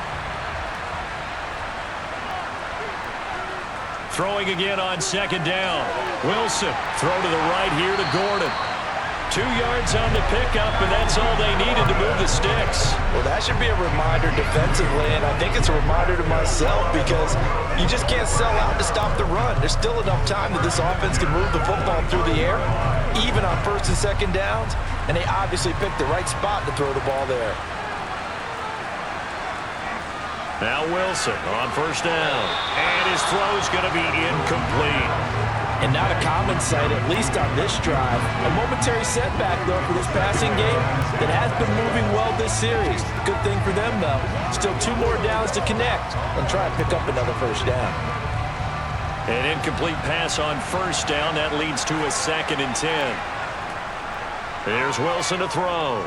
Throwing again on second down. Wilson, throw to the right here to Gordon. 2 yards on the pickup, and that's all they needed to move the sticks. Well, that should be a reminder defensively, and I think it's a reminder to myself because you just can't sell out to stop the run. There's still enough time that this offense can move the football through the air, even on first and second downs, and they obviously picked the right spot to throw the ball there. Now Wilson on first down, and his throw is going to be incomplete. And not a common sight, at least on this drive. A momentary setback, though, for this passing game that has been moving well this series. Good thing for them, though. Still 2 more downs to connect and try and pick up another first down. An incomplete pass on first down. That leads to a second and 10. Here's Wilson to throw.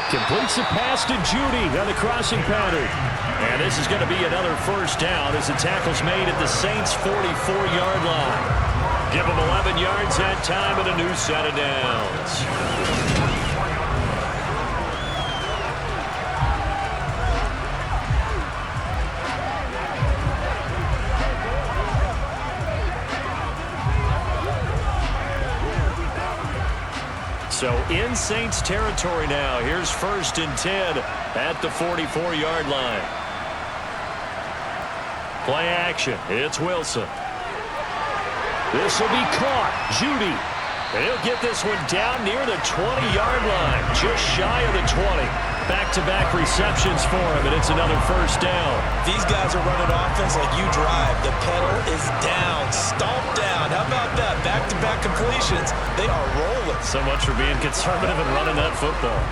Completes the pass to Judy on the crossing pattern. And this is going to be another first down as the tackle's made at the Saints' 44-yard line. Give him 11 yards that time and a new set of downs. So in Saints territory now. Here's 1st and 10 at the 44-yard line. Play action. It's Wilson. This will be caught. Judy. He'll get this one down near the 20-yard line. Just shy of the 20. Back-to-back receptions for him, and it's another 1st down. These guys are running offense like you drive. The pedal is down, stomped down. How about that? Back-to-back completions. They are rolling. So much for being conservative and running that football.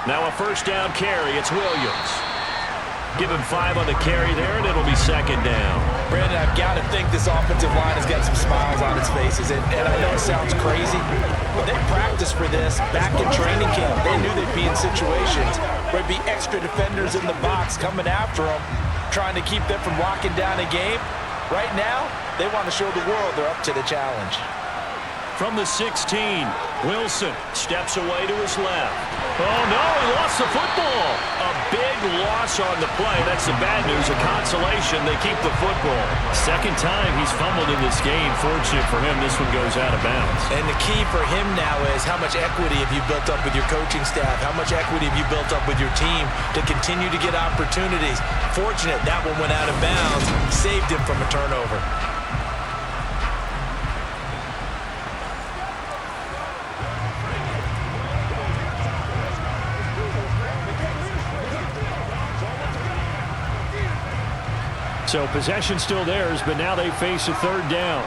Now a 1st down carry. It's Williams. Give him 5 on the carry there, and it'll be 2nd down. Brandon, I've got to think this offensive line has got some smiles on its faces. And I know it sounds crazy, but they practiced for this back in training camp. They knew they'd be in situations where there'd be extra defenders in the box coming after them, trying to keep them from locking down a game. Right now, they want to show the world they're up to the challenge. From the 16, Wilson steps away to his left. Oh, no, he lost the football. A big loss on the play. That's the bad news. A consolation, they keep the football. 2nd time he's fumbled in this game. Fortunate for him, this one goes out of bounds. And the key for him now is how much equity have you built up with your coaching staff? How much equity have you built up with your team to continue to get opportunities? Fortunate that one went out of bounds, saved him from a turnover. So possession still theirs, but now they face a 3rd down.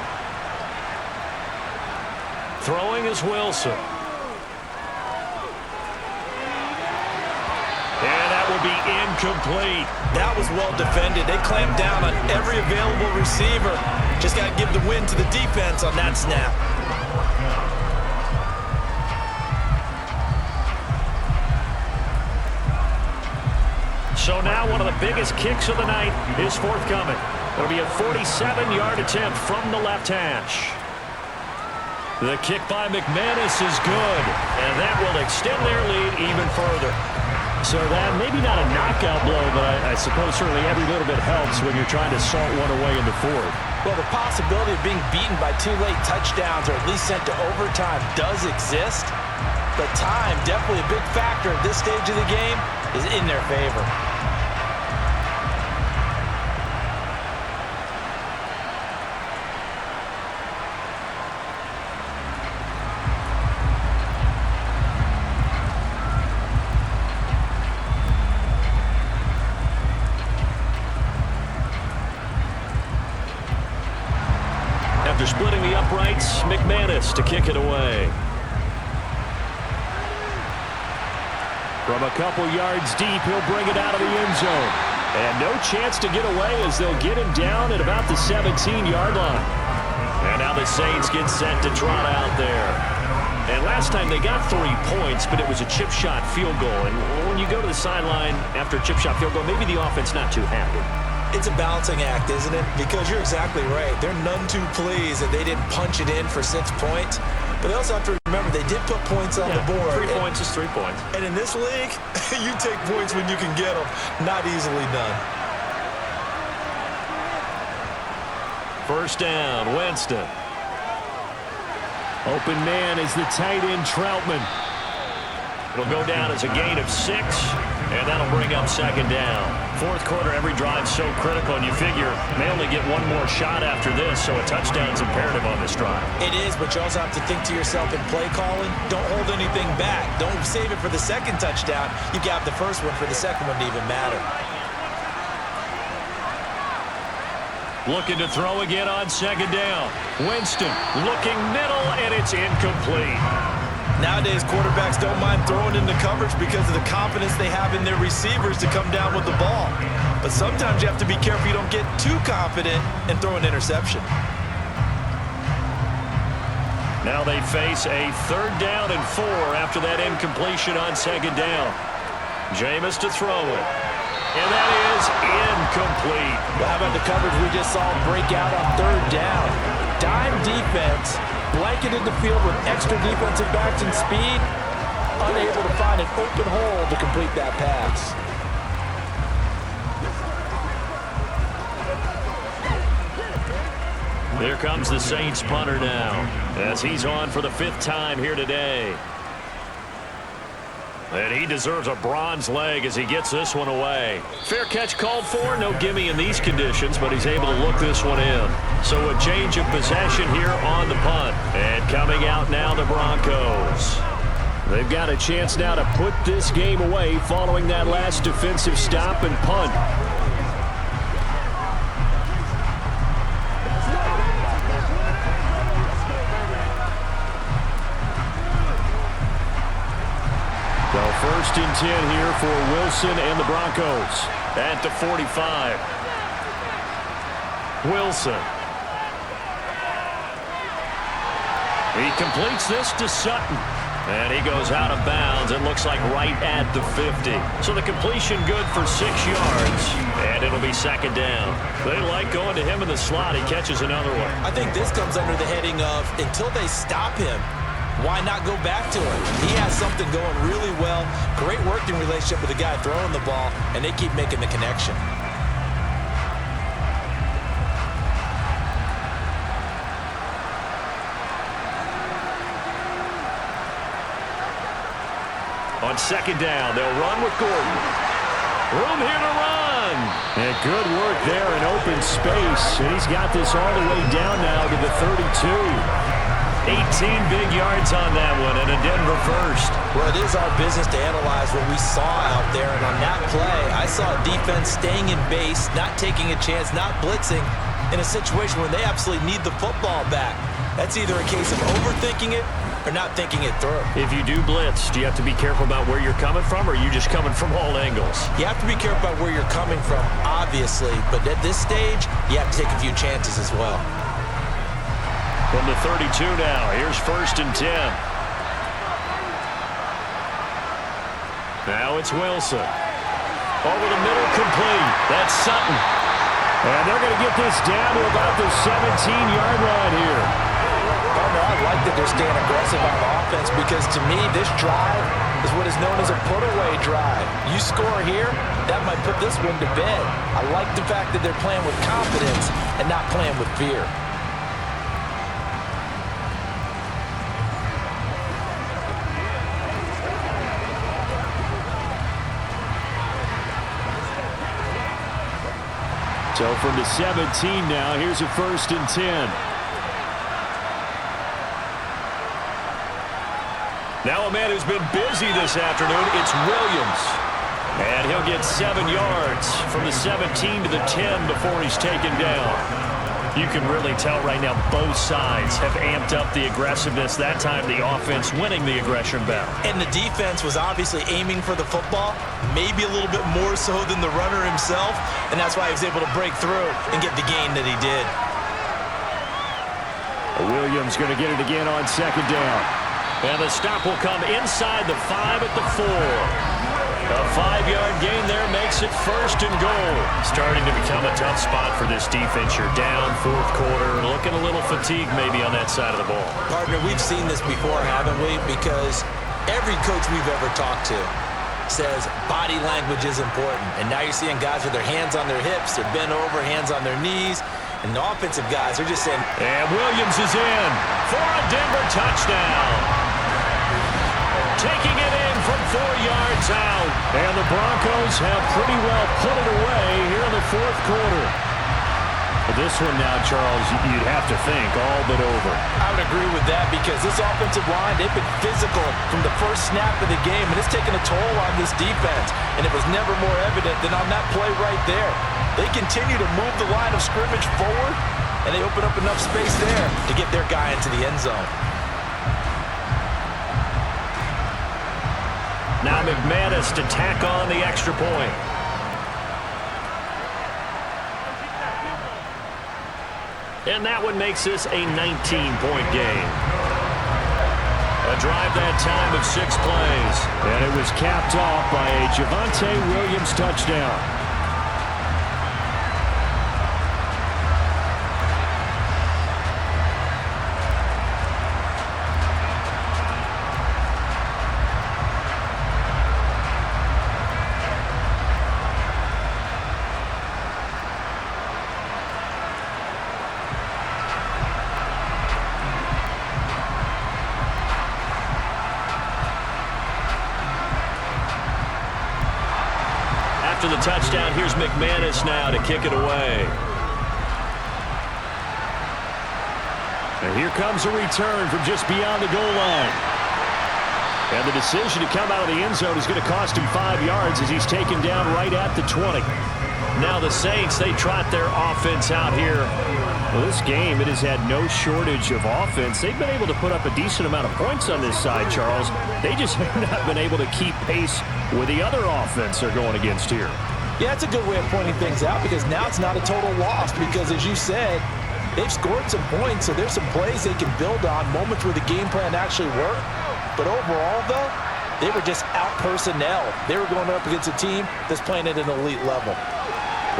Throwing is Wilson. And that will be incomplete. That was well defended. They clamped down on every available receiver. Just got to give the win to the defense on that snap. So now one of the biggest kicks of the night is forthcoming. It'll be a 47-yard attempt from the left hash. The kick by McManus is good, and that will extend their lead even further. So that maybe not a knockout blow, but I suppose certainly every little bit helps when you're trying to salt one away in the 4th. Well, the possibility of being beaten by 2 late touchdowns or at least sent to overtime does exist, but time, definitely a big factor at this stage of the game, is in their favor. After splitting the uprights, McManus to kick it away. From a couple yards deep, he'll bring it out of the end zone. And no chance to get away as they'll get him down at about the 17-yard line. And now the Saints get set to trot out there. And last time they got 3 points, but it was a chip shot field goal. And when you go to the sideline after a chip shot field goal, maybe the offense not too happy. It's a balancing act, isn't it? Because you're exactly right. They're none too pleased that they didn't punch it in for 6 points. But they also have to remember they did put points on the board. 3 points is 3 points. And in this league, you take points when you can get them. Not easily done. 1st down, Winston. Open man is the tight end, Troutman. It'll go down as a gain of 6, and that'll bring up 2nd down. 4th quarter, every drive's so critical, and you figure may only get one more shot after this, so a touchdown's imperative on this drive. It is, but you also have to think to yourself in play calling, don't hold anything back. Don't save it for the 2nd touchdown. You got the 1st one for the 2nd one to even matter. Looking to throw again on 2nd down. Winston looking middle, and it's incomplete. Nowadays, quarterbacks don't mind throwing into coverage because of the confidence they have in their receivers to come down with the ball. But sometimes you have to be careful you don't get too confident and throw an interception. Now they face a 3rd down and 4 after that incompletion on 2nd down. Jameis to throw it. And that is incomplete. Well, how about the coverage we just saw break out on 3rd down? Dime defense, blanketed the field with extra defensive backs and speed, unable to find an open hole to complete that pass. Here comes the Saints punter now, as he's on for the 5th time here today. And he deserves a bronze leg as he gets this one away. Fair catch called for, no gimme in these conditions, but he's able to look this one in. So a change of possession here on the punt. And coming out now, the Broncos. They've got a chance now to put this game away following that last defensive stop and punt. So 1st and 10 here for Wilson and the Broncos at the 45. Wilson. He completes this to Sutton. And he goes out of bounds and looks like right at the 50. So the completion good for 6 yards. And it'll be 2nd down. They like going to him in the slot. He catches another one. I think this comes under the heading of until they stop him, why not go back to him? He has something going really well. Great working relationship with the guy throwing the ball, and they keep making the connection. On 2nd down, they'll run with Gordon. Room here to run. And good work there in open space. And he's got this all the way down now to the 32. 18 big yards on that one, and a Denver first. Well, it is our business to analyze what we saw out there, and on that play, I saw a defense staying in base, not taking a chance, not blitzing, in a situation where they absolutely need the football back. That's either a case of overthinking it or not thinking it through. If you do blitz, do you have to be careful about where you're coming from, or are you just coming from all angles? You have to be careful about where you're coming from, obviously, but at this stage, you have to take a few chances as well. From the 32 now, here's 1st and 10. Now it's Wilson. Over the middle, complete. That's Sutton. And they're going to get this down to about the 17-yard line here. Oh, no, I like that they're staying aggressive on offense because, to me, this drive is what is known as a put-away drive. You score here, that might put this one to bed. I like the fact that they're playing with confidence and not playing with fear. So from the 17 now, here's a 1st and 10. Now a man who's been busy this afternoon, it's Williams. And he'll get 7 yards from the 17 to the 10 before he's taken down. You can really tell right now both sides have amped up the aggressiveness. That time the offense winning the aggression battle. And the defense was obviously aiming for the football, maybe a little bit more so than the runner himself, and that's why he was able to break through and get the gain that he did. Williams going to get it again on 2nd down. And the stop will come inside the 5 at the 4. A 5-yard gain there makes it 1st and goal. Starting to become a tough spot for this defense. You're down 4th quarter, looking a little fatigued maybe on that side of the ball. Partner, we've seen this before, haven't we? Because every coach we've ever talked to says body language is important. And now you're seeing guys with their hands on their hips, they're bent over, hands on their knees. And the offensive guys are just saying. And Williams is in for a Denver touchdown. Taking it in from 4 yards out. And the Broncos have pretty well put it away here in the 4th quarter. But this one now, Charles, you'd have to think all but over. I would agree with that because this offensive line, they've been physical from the first snap of the game, and it's taken a toll on this defense. And it was never more evident than on that play right there. They continue to move the line of scrimmage forward, and they open up enough space there to get their guy into the end zone. Now McManus to tack on the extra point. And that one makes this a 19-point game. A drive that time of 6 plays. And it was capped off by a Javonte Williams touchdown. After the touchdown, here's McManus now to kick it away. And here comes a return from just beyond the goal line. And the decision to come out of the end zone is going to cost him 5 yards as he's taken down right at the 20. Now the Saints, they trot their offense out here. Well, this game, it has had no shortage of offense. They've been able to put up a decent amount of points on this side, Charles. They just have not been able to keep pace with the other offense they're going against here. Yeah, it's a good way of pointing things out because now it's not a total loss because, as you said, they've scored some points, so there's some plays they can build on, moments where the game plan actually worked. But overall, though, they were just out-personnel. They were going up against a team that's playing at an elite level.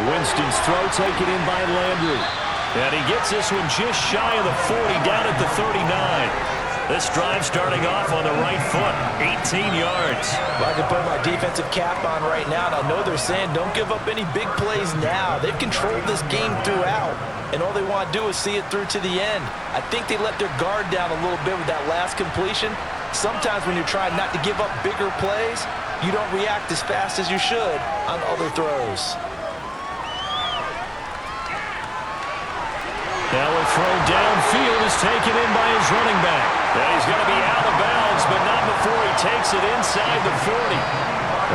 Winston's throw taken in by Landry. And he gets this one just shy of the 40, down at the 39. This drive starting off on the right foot, 18 yards. Well, I can put my defensive cap on right now, and I know they're saying don't give up any big plays now. They've controlled this game throughout, and all they want to do is see it through to the end. I think they let their guard down a little bit with that last completion. Sometimes when you're trying not to give up bigger plays, you don't react as fast as you should on other throws. Now a throw downfield is taken in by his running back. And he's going to be out of bounds, but not before he takes it inside the 40.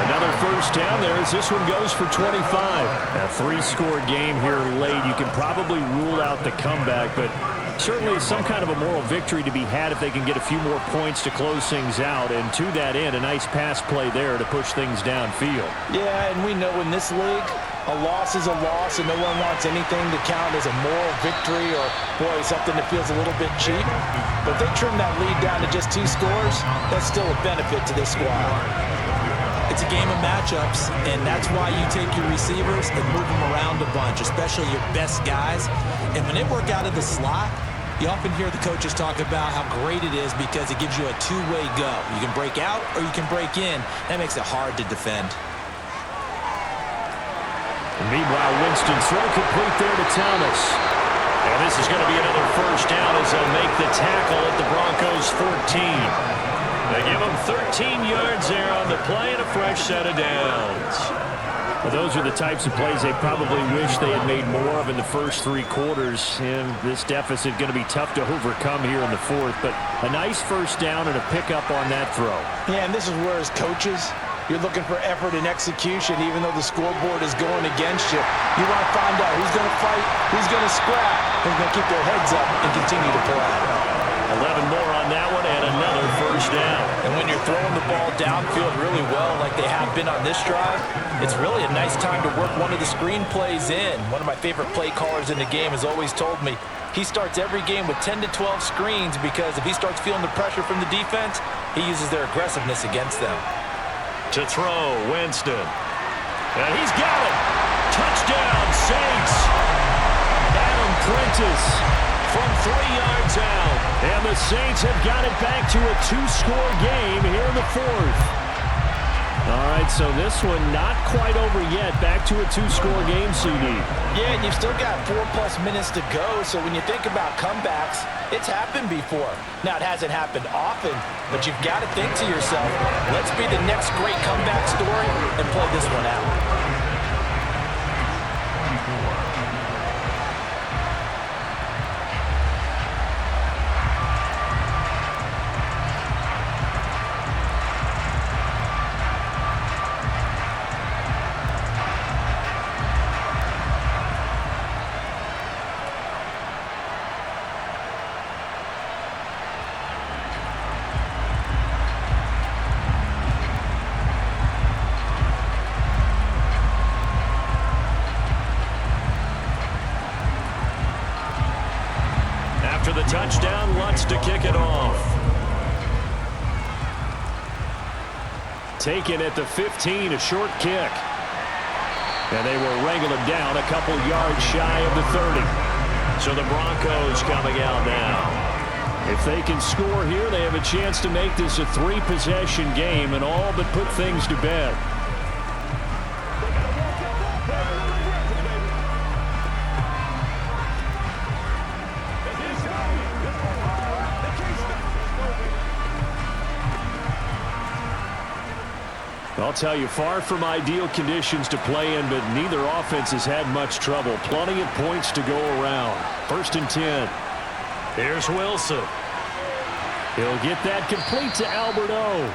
Another first down there as this one goes for 25. A 3-score game here late. You can probably rule out the comeback, but certainly some kind of a moral victory to be had if they can get a few more points to close things out. And to that end, a nice pass play there to push things downfield. Yeah, and we know in this league, a loss is a loss, and no one wants anything to count as a moral victory or, boy, something that feels a little bit cheap. But if they trim that lead down to just 2 scores, that's still a benefit to this squad. It's a game of matchups, and that's why you take your receivers and move them around a bunch, especially your best guys. And when they work out of the slot, you often hear the coaches talk about how great it is because it gives you a two-way go. You can break out or you can break in. That makes it hard to defend. Meanwhile, Winston's throw complete there to Thomas. And this is going to be another first down as they'll make the tackle at the Broncos 14. They give them 13 yards there on the play and a fresh set of downs. Well, those are the types of plays they probably wish they had made more of in the first 3 quarters. And this deficit going to be tough to overcome here in the 4th. But a nice first down and a pickup on that throw. Yeah, and this is where as coaches, you're looking for effort and execution, even though the scoreboard is going against you. You want to find out who's going to fight, who's going to scrap, who's going to keep their heads up and continue to play. 11 more on that one and another first down. And when you're throwing the ball downfield really well like they have been on this drive, it's really a nice time to work one of the screen plays in. One of my favorite play callers in the game has always told me he starts every game with 10 to 12 screens because if he starts feeling the pressure from the defense, he uses their aggressiveness against them. To throw, Winston. And he's got it. Touchdown, Saints. Adam Prentice from 3 yards out. And the Saints have got it back to a 2-score game here in the 4th. All right, so this one not quite over yet. Back to a 2-score game, CD. Yeah, and you've still got 4+ minutes to go, so when you think about comebacks, it's happened before. Now, it hasn't happened often, but you've got to think to yourself, let's be the next great comeback story and play this one out. after the touchdown. Lutz to kick it off. Taken at the 15, a short kick. And they will wrangle him down a couple yards shy of the 30. So the Broncos coming out now. If they can score here, they have a chance to make this a 3-possession game and all but put things to bed. I'll tell you, far from ideal conditions to play in, but neither offense has had much trouble. Plenty of points to go around. 1st and 10. Here's Wilson. He'll get that complete to Alberto.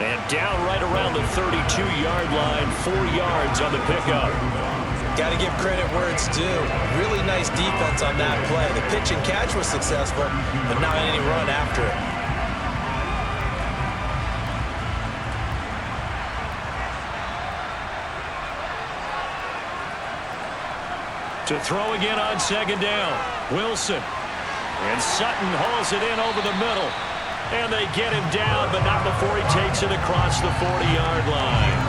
And down right around the 32-yard line, 4 yards on the pickup. Got to give credit where it's due. Really nice defense on that play. The pitch and catch was successful, but not any run after it. To throw again on 2nd down. Wilson. And Sutton hauls it in over the middle. And they get him down, but not before he takes it across the 40-yard line.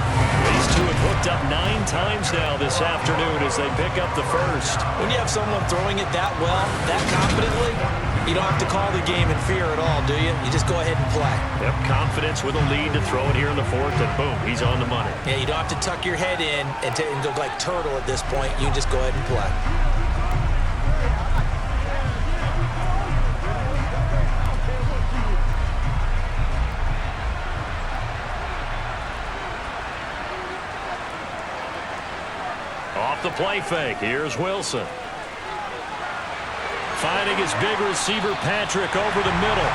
These two have hooked up 9 times now this afternoon as they pick up the first. When you have someone throwing it that well, that confidently, you don't have to call the game in fear at all, do you? You just go ahead and play. Yep, confidence with a lead to throw it here in the 4th, and boom, he's on the money. Yeah, you don't have to tuck your head in and go like turtle at this point. You just go ahead and play. Off the play fake, here's Wilson. Finding his big receiver, Patrick, over the middle.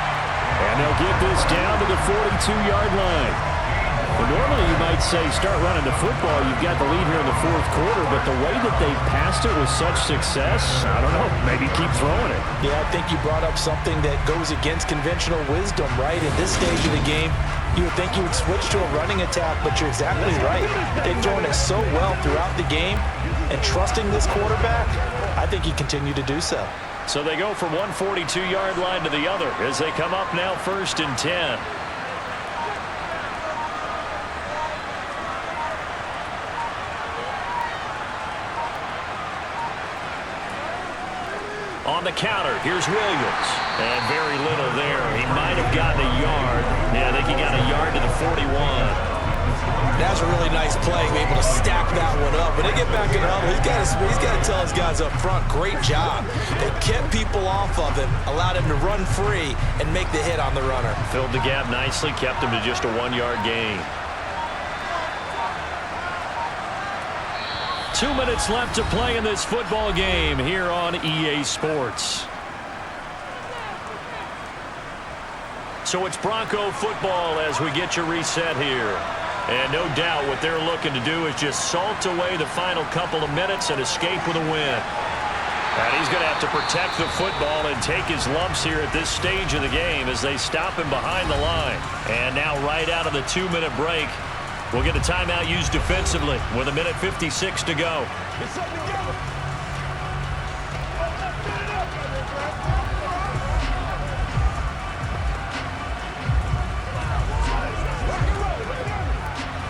And they'll get this down to the 42-yard line. Well, normally you might say start running the football. You've got the lead here in the 4th quarter, but the way that they passed it with such success, I don't know, maybe keep throwing it. Yeah, I think you brought up something that goes against conventional wisdom, right? In this stage of the game, you would think you would switch to a running attack, but you're exactly right. They've thrown it so well throughout the game, and trusting this quarterback, I think he continued to do so. So they go from one 42-yard line to the other as they come up now 1st and 10. On the counter, here's Williams. And very little there. He might have gotten a yard. Yeah, I think he got a yard to the 41. That's a really nice play, be able to stack that one up. When they get back in the huddle, he's got to tell his guys up front, great job. They kept people off of him, allowed him to run free and make the hit on the runner. Filled the gap nicely, kept him to just a 1-yard gain. 2 minutes left to play in this football game here on EA Sports. So it's Bronco football as we get your reset here. And no doubt what they're looking to do is just salt away the final couple of minutes and escape with a win. And he's going to have to protect the football and take his lumps here at this stage of the game as they stop him behind the line. And now right out of the 2-minute break, we'll get a timeout used defensively with 1:56 to go.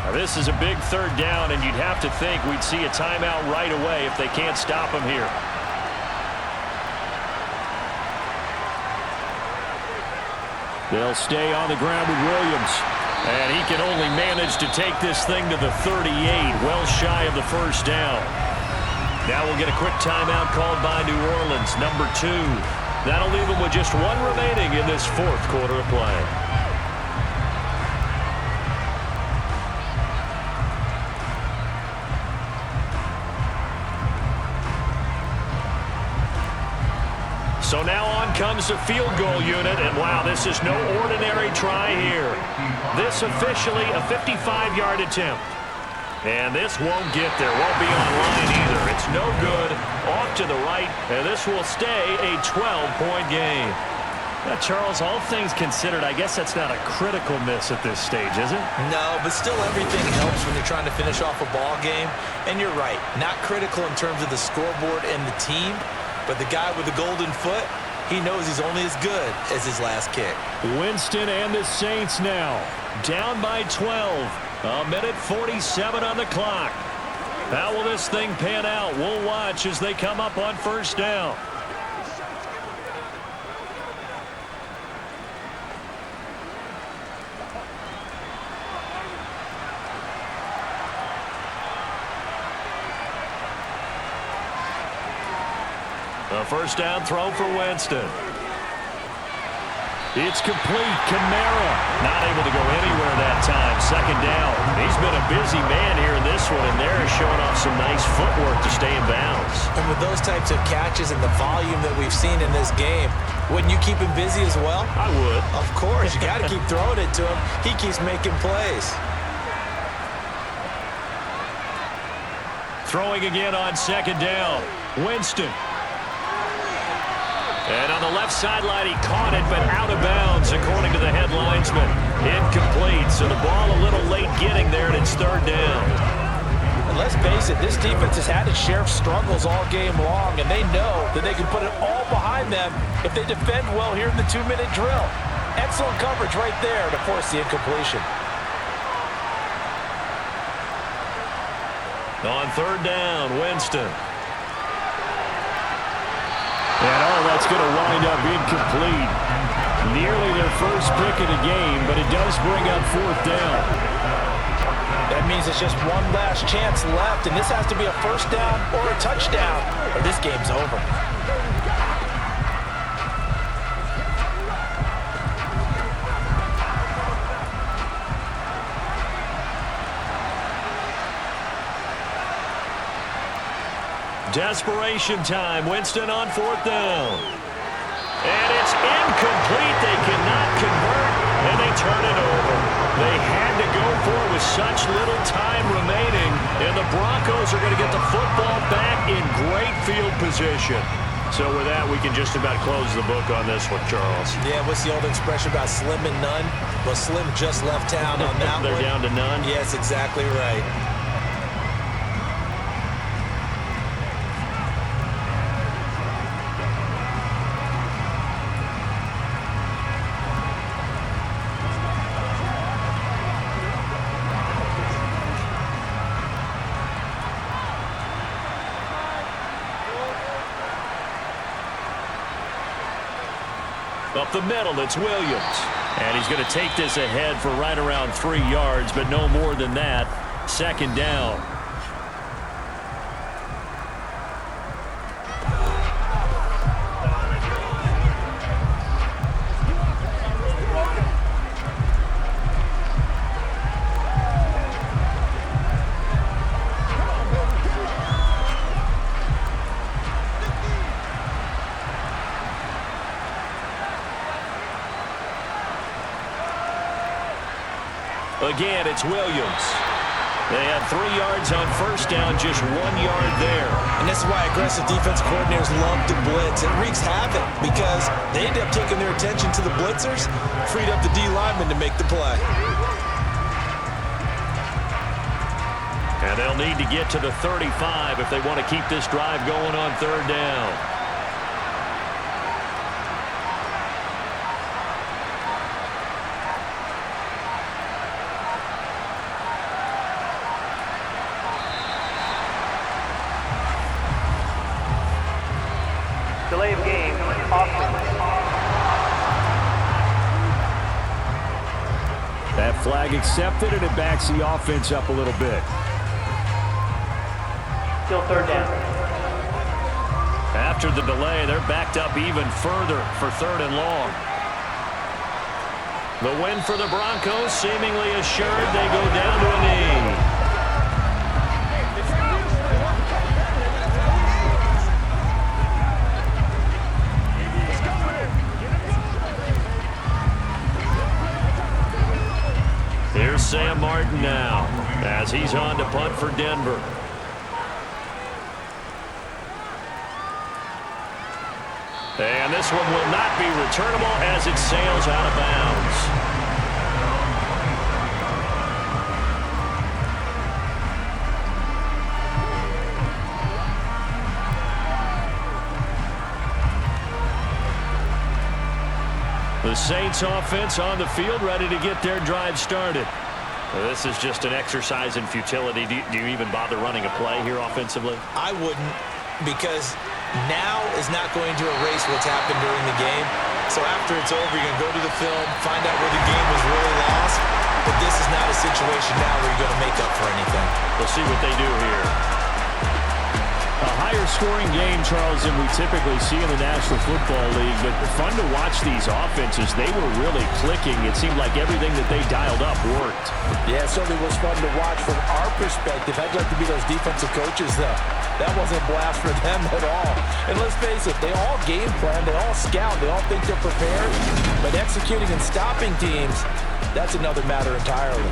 Now this is a big 3rd down, and you'd have to think we'd see a timeout right away if they can't stop him here. They'll stay on the ground with Williams. And he can only manage to take this thing to the 38, well shy of the 1st down. Now we'll get a quick timeout called by New Orleans, number 2. That'll leave them with just 1 remaining in this 4th quarter of play. So now on comes the field goal unit, and wow, this is no ordinary try here. This officially a 55-yard attempt. And this won't get there, won't be on line either. It's no good, off to the right, and this will stay a 12-point game. Now, Charles, all things considered, I guess that's not a critical miss at this stage, is it? No, but still everything helps when you're trying to finish off a ball game. And you're right, not critical in terms of the scoreboard and the team, but the guy with the golden foot, He knows he's only as good as his last kick. Winston and the Saints now down by 12. A minute 47 on the clock. How will this thing pan out? We'll watch as they come up on first down. A first down throw for Winston. It's complete. Kamara not able to go anywhere that time. Second down. He's been a busy man here in this one, and they're showing off some nice footwork to stay in bounds. And with those types of catches and the volume that we've seen in this game, wouldn't you keep him busy as well? I would. Of course. You got to keep throwing it to him. He keeps making plays. Throwing again on second down. Winston. And on the left sideline, he caught it, but out of bounds, according to the head linesman. Incomplete, so the ball a little late getting there, and it's third down. And let's face it, this defense has had its share of struggles all game long, and they know that they can put it all behind them if they defend well here in the 2-minute drill. Excellent coverage right there to force the incompletion. On third down, Winston. And that's going to wind up incomplete. Nearly their first pick of the game, but it does bring up fourth down. That means it's just one last chance left, and this has to be a first down or a touchdown, or this game's over. Desperation time. Winston on fourth down. And it's incomplete. They cannot convert, and they turn it over. They had to go for it with such little time remaining, and the Broncos are going to get the football back in great field position. So with that, we can just about close the book on this one, Charles. Yeah, what's the old expression about slim and none? Well, Slim just left town on that They're one. down to none? Yes, exactly right. Up the middle, it's Williams. And he's going to take this ahead for right around 3 yards, but no more than that. Second down. Again, it's Williams. They had 3 yards on first down, just 1 yard there. And this is why aggressive defense coordinators love to blitz. It wreaks havoc because they end up taking their attention to the blitzers, freed up the D lineman to make the play. And they'll need to get to the 35 if they want to keep this drive going on third down. Delay of game, offense. That flag accepted, and it backs the offense up a little bit. Still third down. After the delay, they're backed up even further for third and long. The win for the Broncos seemingly assured. They go down to a knee. Here's Sam Martin now as he's on to punt for Denver. And this one will not be returnable as it sails out of bounds. The Saints offense on the field, ready to get their drive started. This is just an exercise in futility. Do you even bother running a play here offensively? I wouldn't, because now is not going to erase what's happened during the game. So after it's over, you're going to go to the film, find out where the game was really lost. But this is not a situation now where you're going to make up for anything. We'll see what they do here. A higher scoring game, Charles, than we typically see in the National Football League, but fun to watch these offenses. They were really clicking. It seemed like everything that they dialed up worked. Yeah, it certainly was fun to watch from our perspective. I'd like to be those defensive coaches, though. That wasn't a blast for them at all. And let's face it, they all game plan, they all scout, they all think they're prepared. But executing and stopping teams, that's another matter entirely.